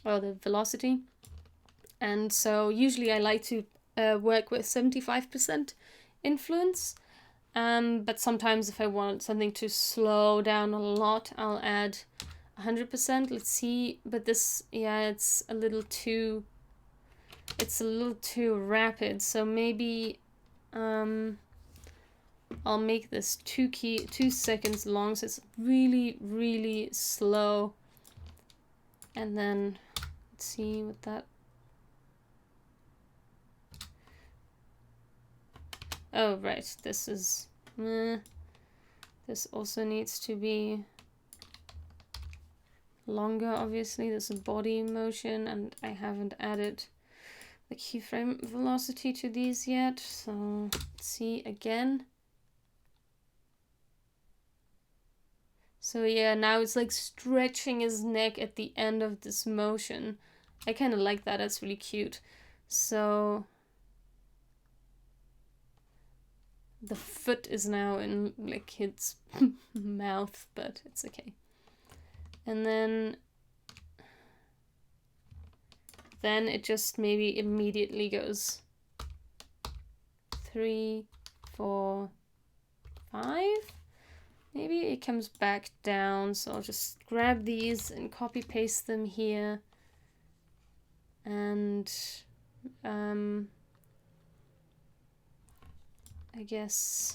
[SPEAKER 1] or the velocity. And so usually I like to work with 75% influence. But sometimes if I want something to slow down a lot, I'll add 100%. Let's see, but this, yeah, it's a little too rapid. So maybe I'll make this 2 seconds long, so it's really, really slow. And then let's see what that. Oh, right, this is, this also needs to be longer, obviously. There's a body motion, and I haven't added the keyframe velocity to these yet. So, let's see again. So yeah, now it's like stretching his neck at the end of this motion. I kind of like that, that's really cute. So the foot is now in like its mouth, but it's okay. And then it just maybe immediately goes 3, 4, 5. Maybe it comes back down, so I'll just grab these and copy paste them here. And I guess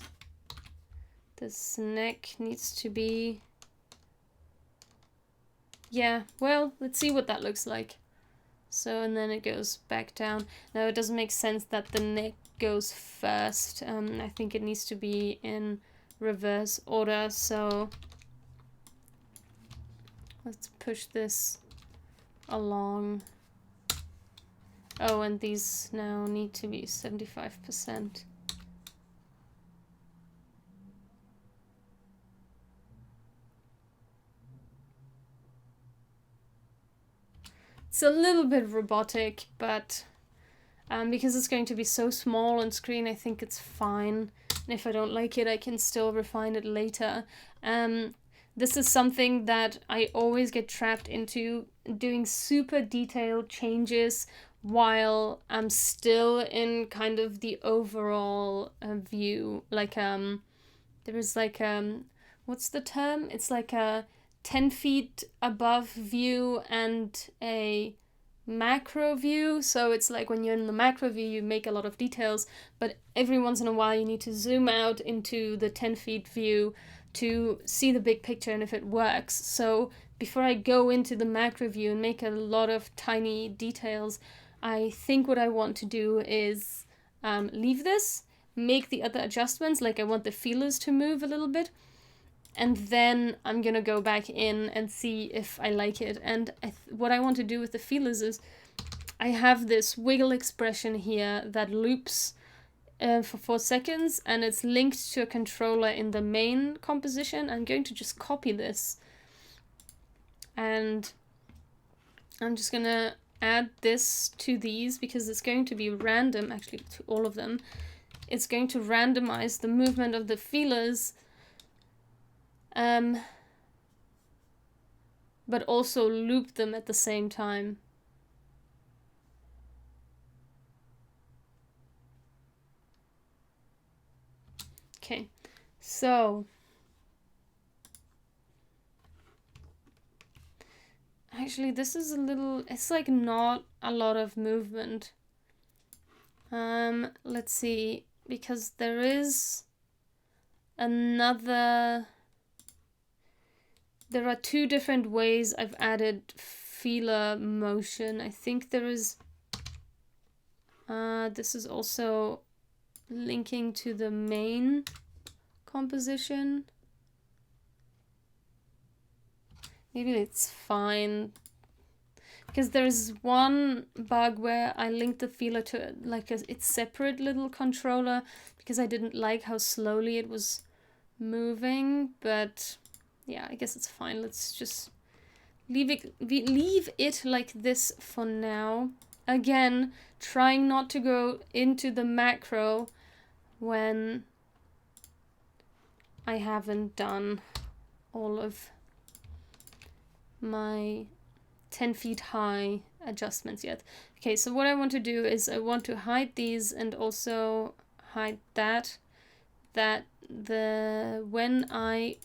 [SPEAKER 1] this neck needs to be, yeah, well, let's see what that looks like. So, and then it goes back down. Now, it doesn't make sense that the neck goes first. I think it needs to be in reverse order, so let's push this along. Oh, and these now need to be 75%. It's a little bit robotic, but because it's going to be so small on screen, I think it's fine. And if I don't like it, I can still refine it later. This is something that I always get trapped into, doing super detailed changes while I'm still in kind of the overall view. Like, there is like, what's the term? It's like a 10 feet above view and a macro view. So it's like when you're in the macro view, you make a lot of details, but every once in a while you need to zoom out into the 10 feet view to see the big picture and if it works. So before I go into the macro view and make a lot of tiny details, I think what I want to do is leave this, make the other adjustments, like I want the feelers to move a little bit, and then I'm gonna go back in and see if I like it. And what I want to do with the feelers is I have this wiggle expression here that loops for 4 seconds, and it's linked to a controller in the main composition. I'm going to just copy this, and I'm just gonna add this to these because it's going to be random, actually to all of them. It's going to randomize the movement of the feelers, but also loop them at the same time. Okay, so actually this is a little, it's like not a lot of movement. Let's see, because there is another, there are 2 different ways I've added feeler motion. I think there is, this is also linking to the main composition. Maybe it's fine. because there's one bug where I linked the feeler to like its separate little controller because I didn't like how slowly it was moving, but yeah, I guess it's fine. Let's just leave it like this for now. Again, trying not to go into the macro when I haven't done all of my 10 feet high adjustments yet. Okay, so what I want to do is I want to hide these and also hide that when I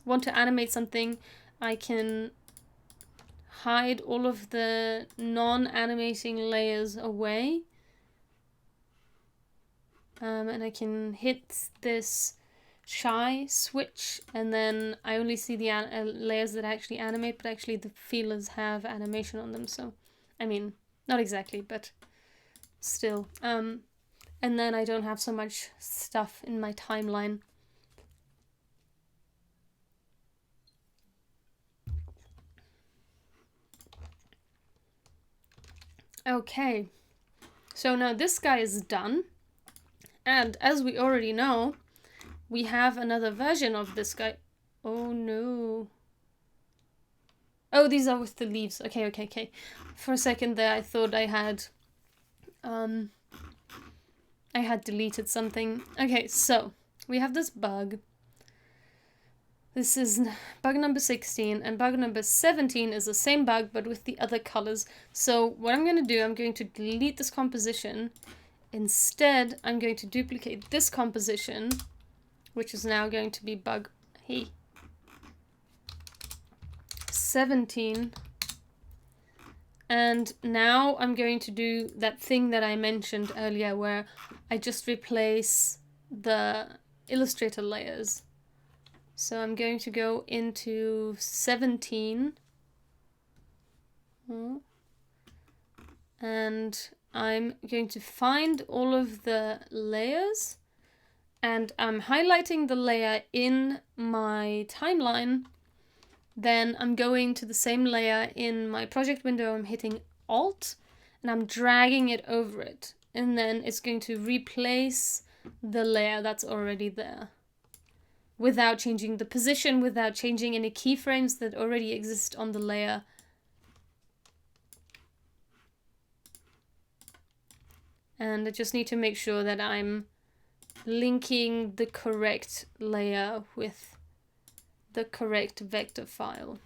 [SPEAKER 1] want to animate something, I can hide all of the non-animating layers away. And I can hit this shy switch, and then I only see the layers that actually animate, but actually the feelers have animation on them, so I mean, not exactly, but still. And then I don't have so much stuff in my timeline. Okay, so now this guy is done, and as we already know, we have another version of this guy. Oh no. Oh, these are with the leaves. Okay. For a second there, I thought I had deleted something. Okay, so we have this bug. This is bug number 16, and bug number 17 is the same bug, but with the other colors. So what I'm going to do, I'm going to delete this composition. Instead, I'm going to duplicate this composition, which is now going to be bug 17. And now I'm going to do that thing that I mentioned earlier where I just replace the Illustrator layers. So I'm going to go into 17. And I'm going to find all of the layers. And I'm highlighting the layer in my timeline. Then I'm going to the same layer in my project window, I'm hitting Alt, and I'm dragging it over it. And then it's going to replace the layer that's already there. Without changing the position, without changing any keyframes that already exist on the layer. And I just need to make sure that I'm linking the correct layer with the correct vector file.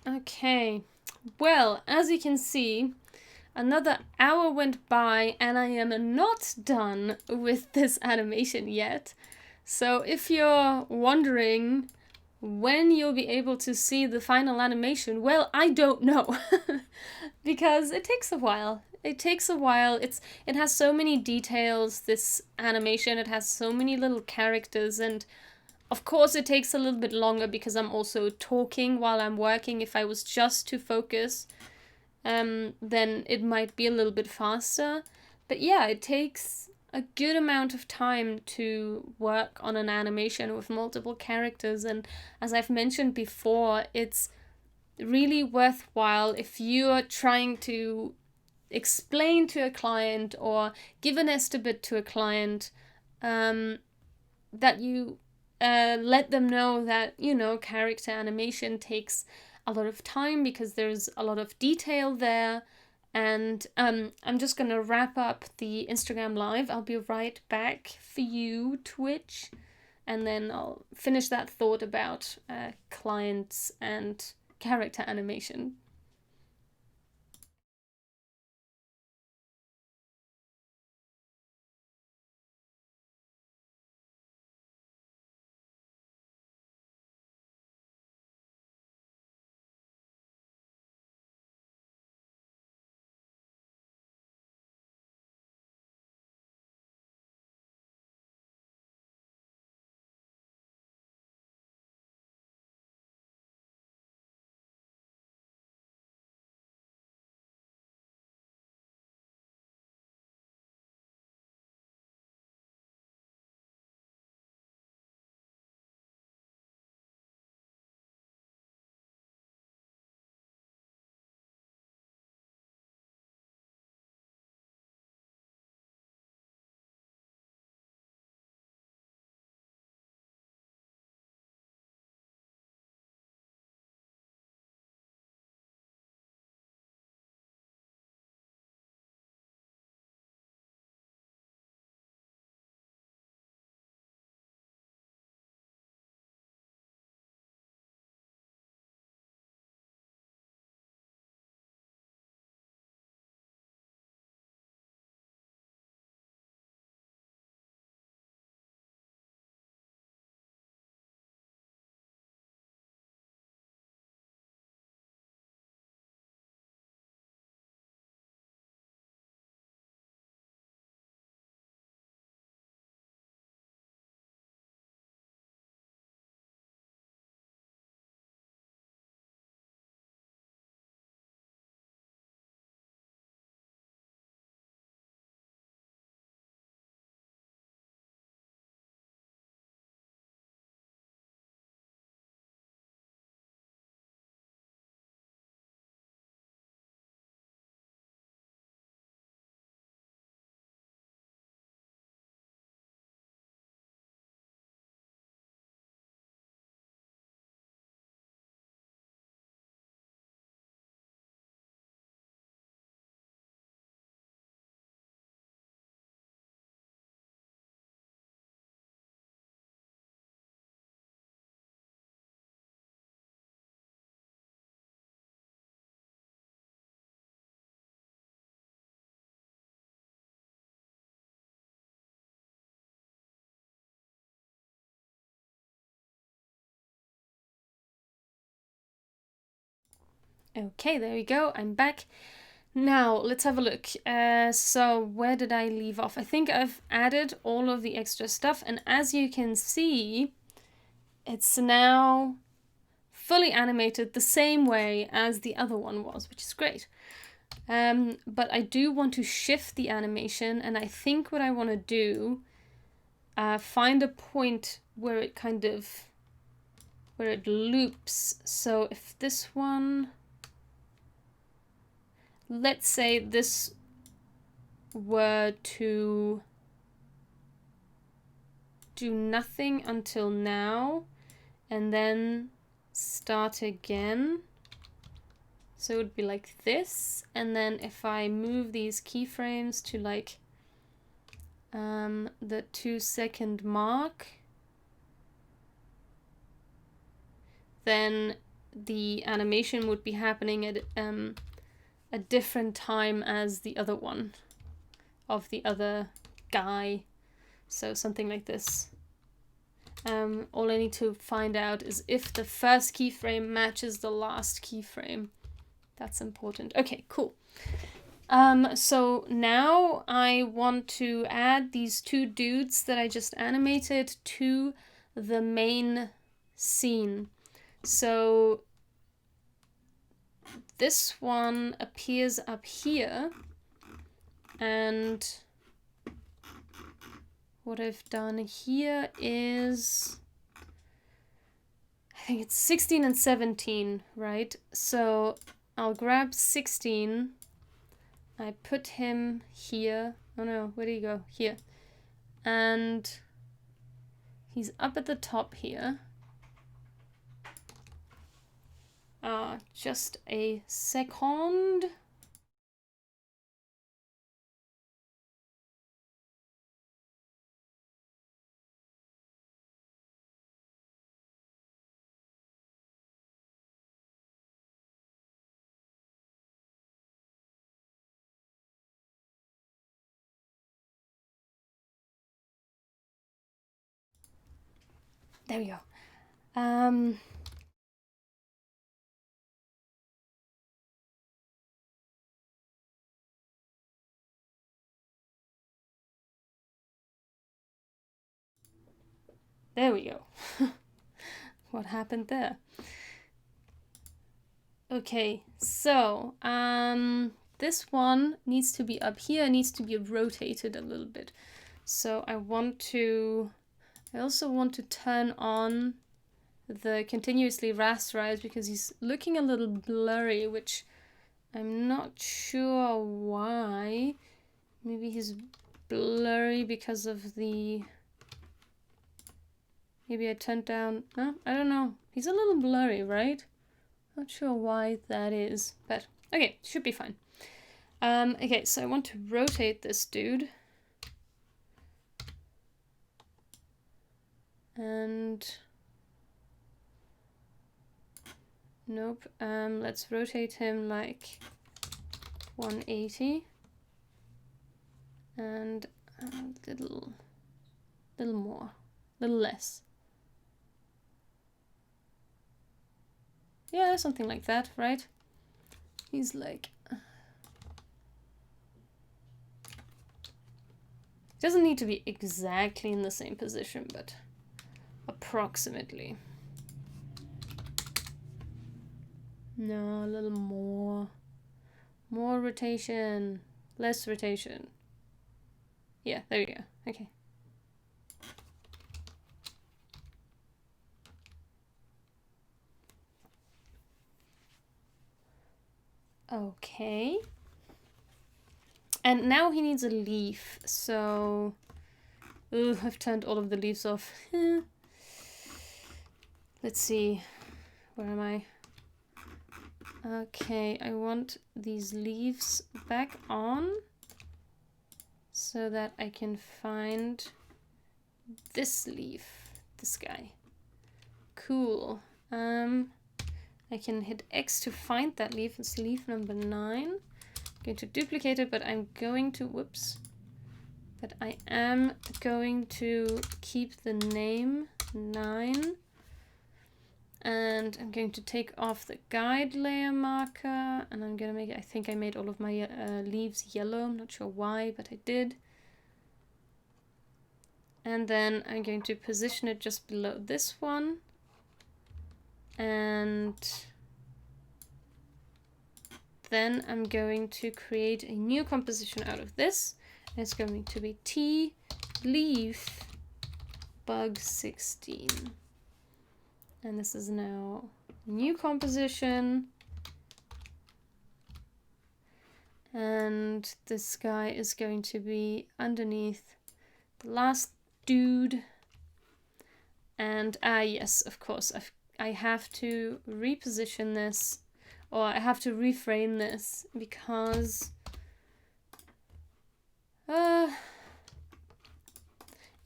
[SPEAKER 1] Okay, well, as you can see, another hour went by and I am not done with this animation yet. So if you're wondering when you'll be able to see the final animation, well, I don't know. Because it takes a while. It takes a while. It has so many details, this animation. It has so many little characters, and of course it takes a little bit longer because I'm also talking while I'm working. If I was just to focus, then it might be a little bit faster. But yeah, it takes a good amount of time to work on an animation with multiple characters, and as I've mentioned before, it's really worthwhile if you're trying to explain to a client or give an estimate to a client, that you let them know that, you know, character animation takes a lot of time because there's a lot of detail there. And I'm just gonna wrap up the Instagram live. I'll be right back for you, Twitch, and then I'll finish that thought about clients and character animation. Okay, there we go. I'm back. Now, let's have a look. So where did I leave off? I think I've added all of the extra stuff, and as you can see, it's now fully animated the same way as the other one was, which is great. But I do want to shift the animation, and I think what I want to do, find a point where it kind of, where it loops. So if this one, let's say this were to do nothing until now and then start again. So it would be like this, and then if I move these keyframes to like the 2-second mark, then the animation would be happening at a different time as the other one of the other guy. So something like this. All I need to find out is if the first keyframe matches the last keyframe. That's important. Okay, cool. So now I want to add these two dudes that I just animated to the main scene. So this one appears up here, and what I've done here is, I think it's 16 and 17, right? So I'll grab 16, I put him here. Oh no, where did he go? Here. And he's up at the top here. Just a second. There we go. There we go. What happened there? Okay, so this one needs to be up here, needs to be rotated a little bit. So I also want to turn on the continuously rasterize because he's looking a little blurry, which I'm not sure why. Maybe he's blurry because of the... Maybe I turned down... No, I don't know. He's a little blurry, right? Not sure why that is, but okay, should be fine. Okay, so I want to rotate this dude. And... Nope, let's rotate him like 180. And a little more, a little less. Yeah, something like that, right? He's like... Doesn't need to be exactly in the same position, but approximately. No, a little more. More rotation. Less rotation. Yeah, there we go. Okay. Okay. And now he needs a leaf, so... Ooh, I've turned all of the leaves off. Let's see. Where am I? Okay, I want these leaves back on so that I can find this leaf, this guy. Cool. I can hit X to find that leaf. It's leaf number 9. I'm going to duplicate it, but I'm going to, whoops. But I am going to keep the name 9. And I'm going to take off the guide layer marker, and I'm gonna make it, I think I made all of my leaves yellow, I'm not sure why, but I did. And then I'm going to position it just below this one. And then I'm going to create a new composition out of this. And it's going to be T leaf bug 16. And this is now a new composition. And this guy is going to be underneath the last dude. And yes, of course, I have to reposition this, or I have to reframe this, because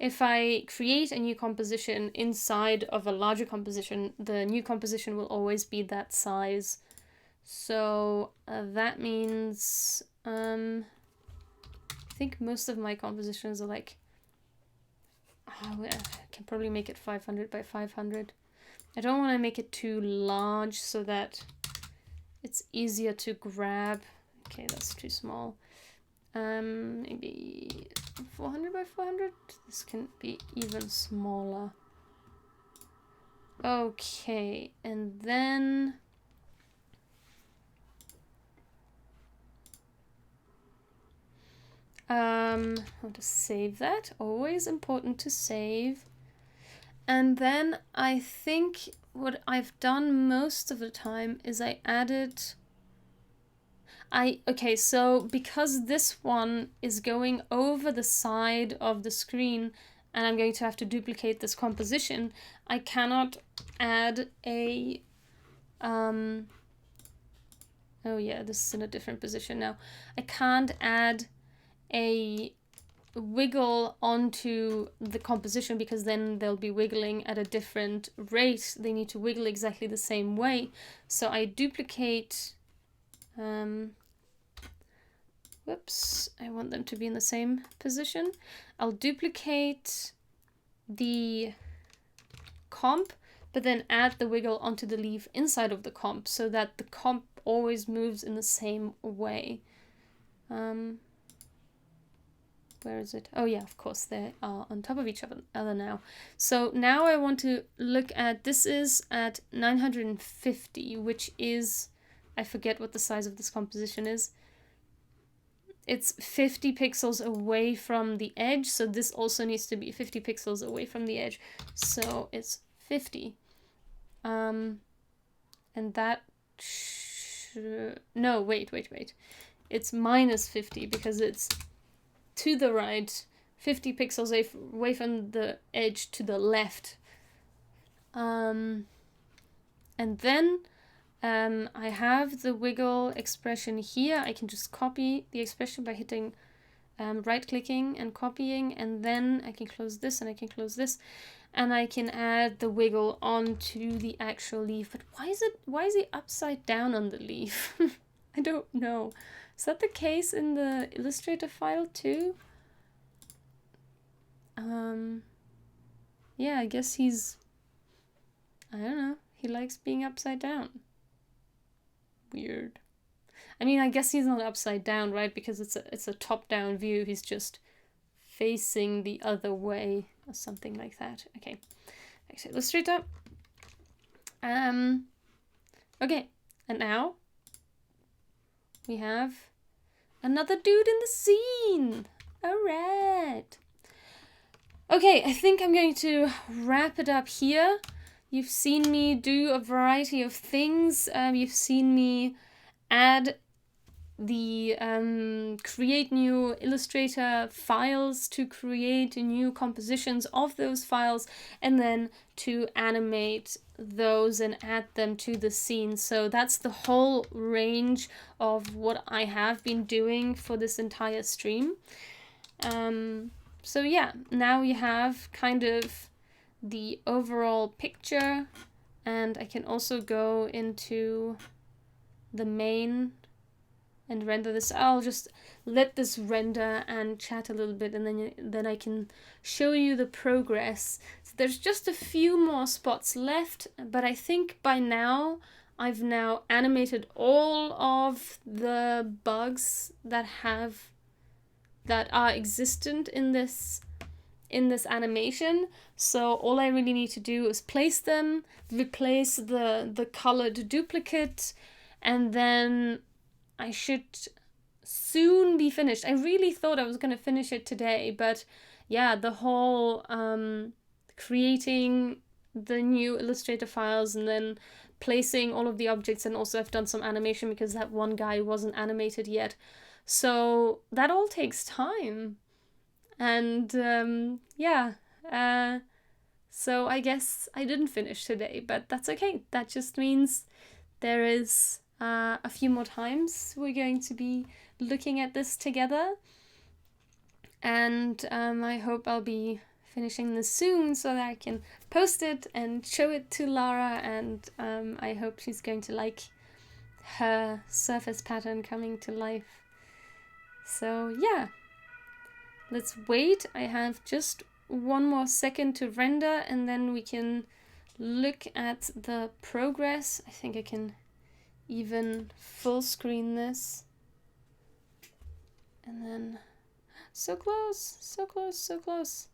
[SPEAKER 1] if I create a new composition inside of a larger composition, the new composition will always be that size. So that means I think most of my compositions are like, I can probably make it 500 by 500. I don't want to make it too large so that it's easier to grab. Okay, that's too small. Maybe 400 by 400? This can be even smaller. Okay, and then how to save that? Always important to save. And then I think what I've done most of the time is I added... Okay, so because this one is going over the side of the screen and I'm going to have to duplicate this composition, I cannot add a... oh yeah, this is in a different position now. I can't add a wiggle onto the composition because then they'll be wiggling at a different rate. They need to wiggle exactly the same way. So I duplicate... whoops, I want them to be in the same position. I'll duplicate the comp, but then add the wiggle onto the leaf inside of the comp so that the comp always moves in the same way. Where is it? Oh yeah, of course, they are on top of each other now. So now I want to look at, this is at 950, which is, I forget what the size of this composition is. It's 50 pixels away from the edge, so this also needs to be 50 pixels away from the edge. So it's 50. And that... no, wait. It's minus 50 because it's to the right, 50 pixels away from the edge to the left. And then I have the wiggle expression here. I can just copy the expression by hitting right-clicking and copying, and then I can close this and I can close this, and I can add the wiggle onto the actual leaf. But why is it upside down on the leaf? I don't know. Is that the case in the Illustrator file too? Yeah, I guess he's... I don't know. He likes being upside down. Weird. I mean, I guess he's not upside down, right? Because it's a top-down view. He's just facing the other way or something like that. Okay. Back to Illustrator. Okay. And now we have another dude in the scene. All right. Okay, I think I'm going to wrap it up here. You've seen me do a variety of things. You've seen me add the create new Illustrator files to create new compositions of those files, and then to animate those and add them to the scene. So that's the whole range of what I have been doing for this entire stream. So yeah, now we have kind of the overall picture, and I can also go into the main and render this. I'll just let this render and chat a little bit, and then I can show you the progress. So there's just a few more spots left, but I think by now I've now animated all of the bugs that are existent in this animation. So all I really need to do is place them, replace the colored duplicate, and then I should soon be finished. I really thought I was going to finish it today, but yeah, the whole creating the new Illustrator files and then placing all of the objects, and also I've done some animation because that one guy wasn't animated yet. So that all takes time. And so I guess I didn't finish today, but that's okay. That just means there is a few more times we're going to be looking at this together. And I hope I'll be finishing this soon so that I can post it and show it to Lara, and I hope she's going to like her surface pattern coming to life. So yeah, let's wait. I have just one more second to render and then we can look at the progress. I think I can even full screen this. And then, so close, so close, so close.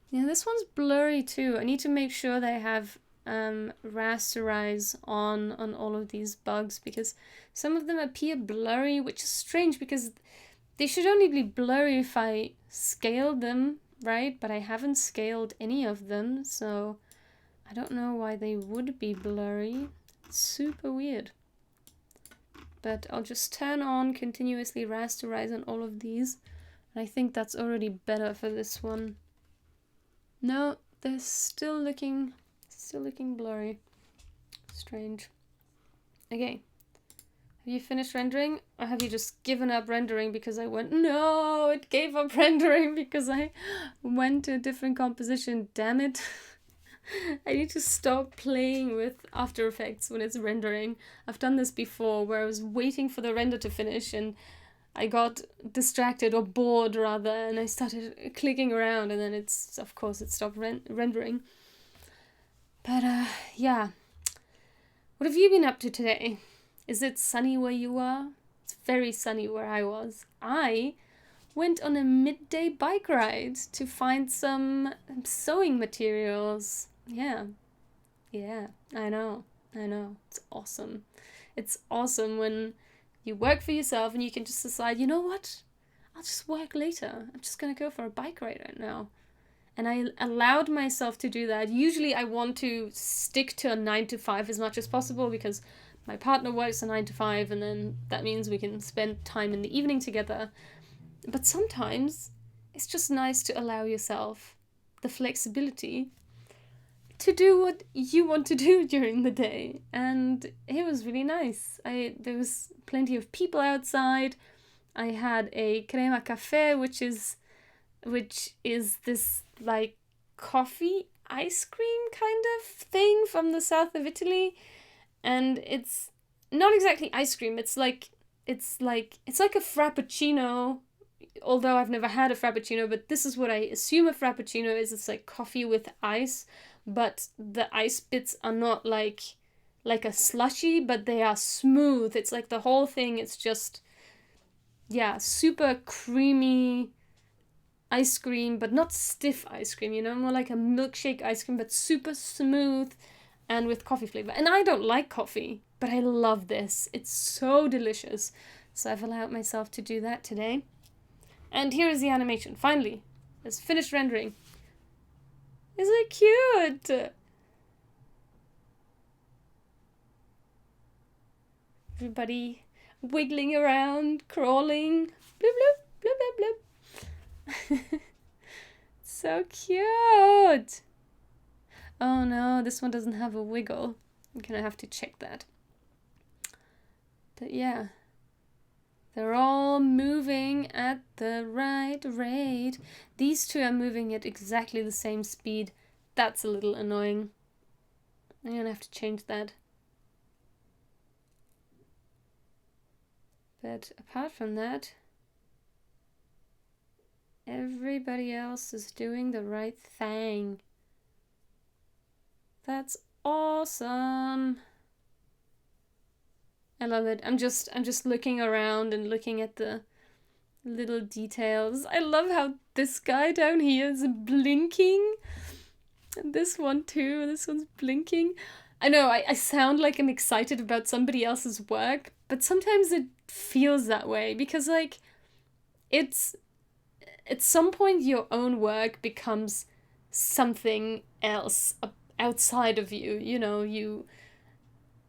[SPEAKER 1] Yeah, this one's blurry too. I need to make sure that I have rasterize on all of these bugs, because some of them appear blurry, which is strange because they should only be blurry if I scaled them, right? But I haven't scaled any of them, so I don't know why they would be blurry. It's super weird. But I'll just turn on continuously rasterize on all of these. And I think that's already better for this one. No, they're still looking blurry. Strange. Okay. Have you finished rendering, or have you just given up rendering because I went, no, it gave up rendering because I went to a different composition, damn it. I need to stop playing with After Effects when it's rendering. I've done this before where I was waiting for the render to finish and I got distracted, or bored rather, and I started clicking around, and then it stopped rendering. But yeah. What have you been up to today? Is it sunny where you are? It's very sunny where I was. I went on a midday bike ride to find some sewing materials. Yeah, I know. It's awesome. It's awesome when you work for yourself and you can just decide, you know what? I'll just work later. I'm just gonna go for a bike ride right now. And I allowed myself to do that. Usually I want to stick to a 9 to 5 as much as possible because my partner works a 9 to 5 and then that means we can spend time in the evening together. But sometimes it's just nice to allow yourself the flexibility to do what you want to do during the day. And it was really nice. There was plenty of people outside. I had a crema café, which is this like coffee ice cream kind of thing from the south of Italy. And it's not exactly ice cream. It's like a frappuccino, although I've never had a frappuccino, but this is what I assume a frappuccino is. It's like coffee with ice, but the ice bits are not like a slushy, but they are smooth. It's like the whole thing, it's just, yeah, super creamy ice cream, but not stiff ice cream, more like a milkshake ice cream, but super smooth and with coffee flavor. And I don't like coffee, but I love this. It's so delicious. So I've allowed myself to do that today. And here is the animation. Finally, it's finished rendering. Isn't it cute? Everybody wiggling around, crawling. Bloop, bloop, bloop, bloop, bloop. So cute. Oh no, this one doesn't have a wiggle. I'm gonna have to check that. But yeah, they're all moving at the right rate. These two are moving at exactly the same speed. That's a little annoying. I'm gonna have to change that. But apart from that, everybody else is doing the right thing. That's awesome. I love it. I'm just looking around and looking at the little details. I love how this guy down here is blinking. And this one too. This one's blinking. I know I sound like I'm excited about somebody else's work, but sometimes it feels that way because like it's at some point your own work becomes something else outside of you. You know,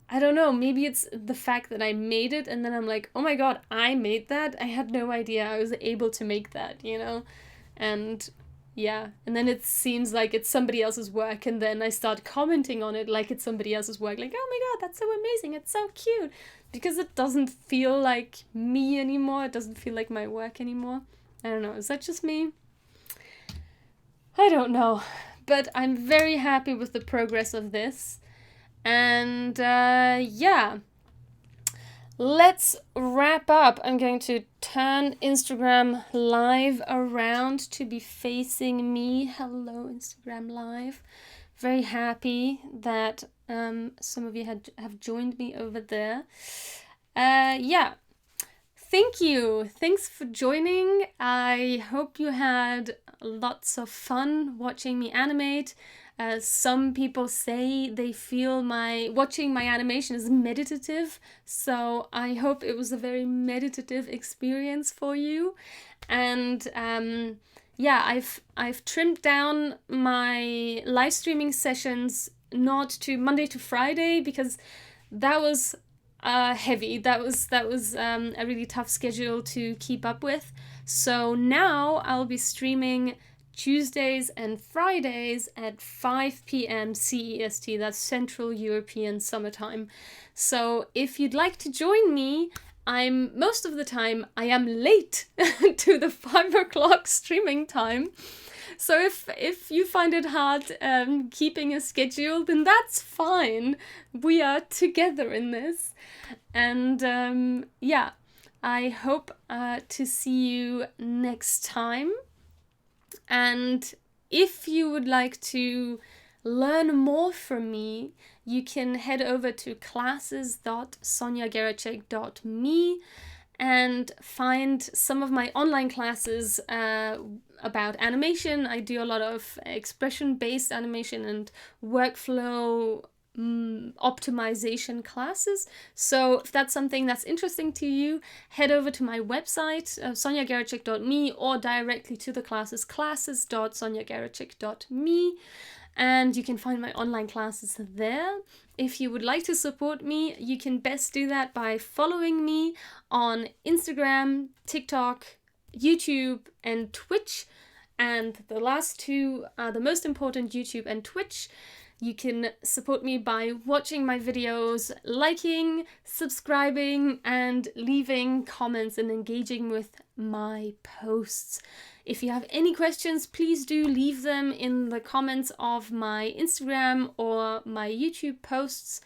[SPEAKER 1] I don't know, maybe it's the fact that I made it and then I'm like, oh my god, I made that? I had no idea I was able to make that, you know? And yeah, and then it seems like it's somebody else's work and then I start commenting on it like it's somebody else's work, like, oh my god, that's so amazing, it's so cute, because it doesn't feel like me anymore, it doesn't feel like my work anymore. I don't know, is that just me? I don't know, but I'm very happy with the progress of this. And yeah, let's wrap up. I'm going to turn Instagram Live around to be facing me. Hello, Instagram Live. Very happy that some of you have joined me over there. Yeah, thank you. Thanks for joining. I hope you had lots of fun watching me animate. Some people say they feel watching my animation is meditative, so I hope it was a very meditative experience for you. And yeah, I've trimmed down my live streaming sessions not to Monday to Friday because that was heavy. That was a really tough schedule to keep up with. So now I'll be streaming Tuesdays and Fridays at 5 p.m. CEST, that's Central European Summertime. So if you'd like to join me, most of the time I am late to the 5 o'clock streaming time. So if you find it hard keeping a schedule, then that's fine. We are together in this. And yeah, I hope to see you next time. And if you would like to learn more from me, you can head over to classes.sonjageracek.me and find some of my online classes about animation. I do a lot of expression-based animation and workflow optimization classes. So if that's something that's interesting to you, head over to my website, sonjageracek.me, or directly to the classes.sonjageracek.me, and you can find my online classes there. If you would like to support me, you can best do that by following me on Instagram, TikTok, YouTube, and Twitch. And the last two are the most important, YouTube and Twitch. You can support me by watching my videos, liking, subscribing, and leaving comments and engaging with my posts. If you have any questions, please do leave them in the comments of my Instagram or my YouTube posts,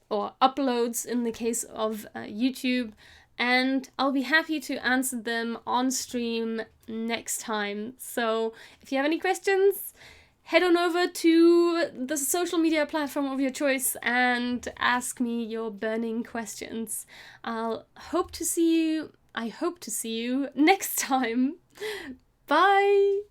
[SPEAKER 1] or uploads in the case of YouTube, and I'll be happy to answer them on stream next time. So if you have any questions, head on over to the social media platform of your choice and ask me your burning questions. I hope to see you next time. Bye!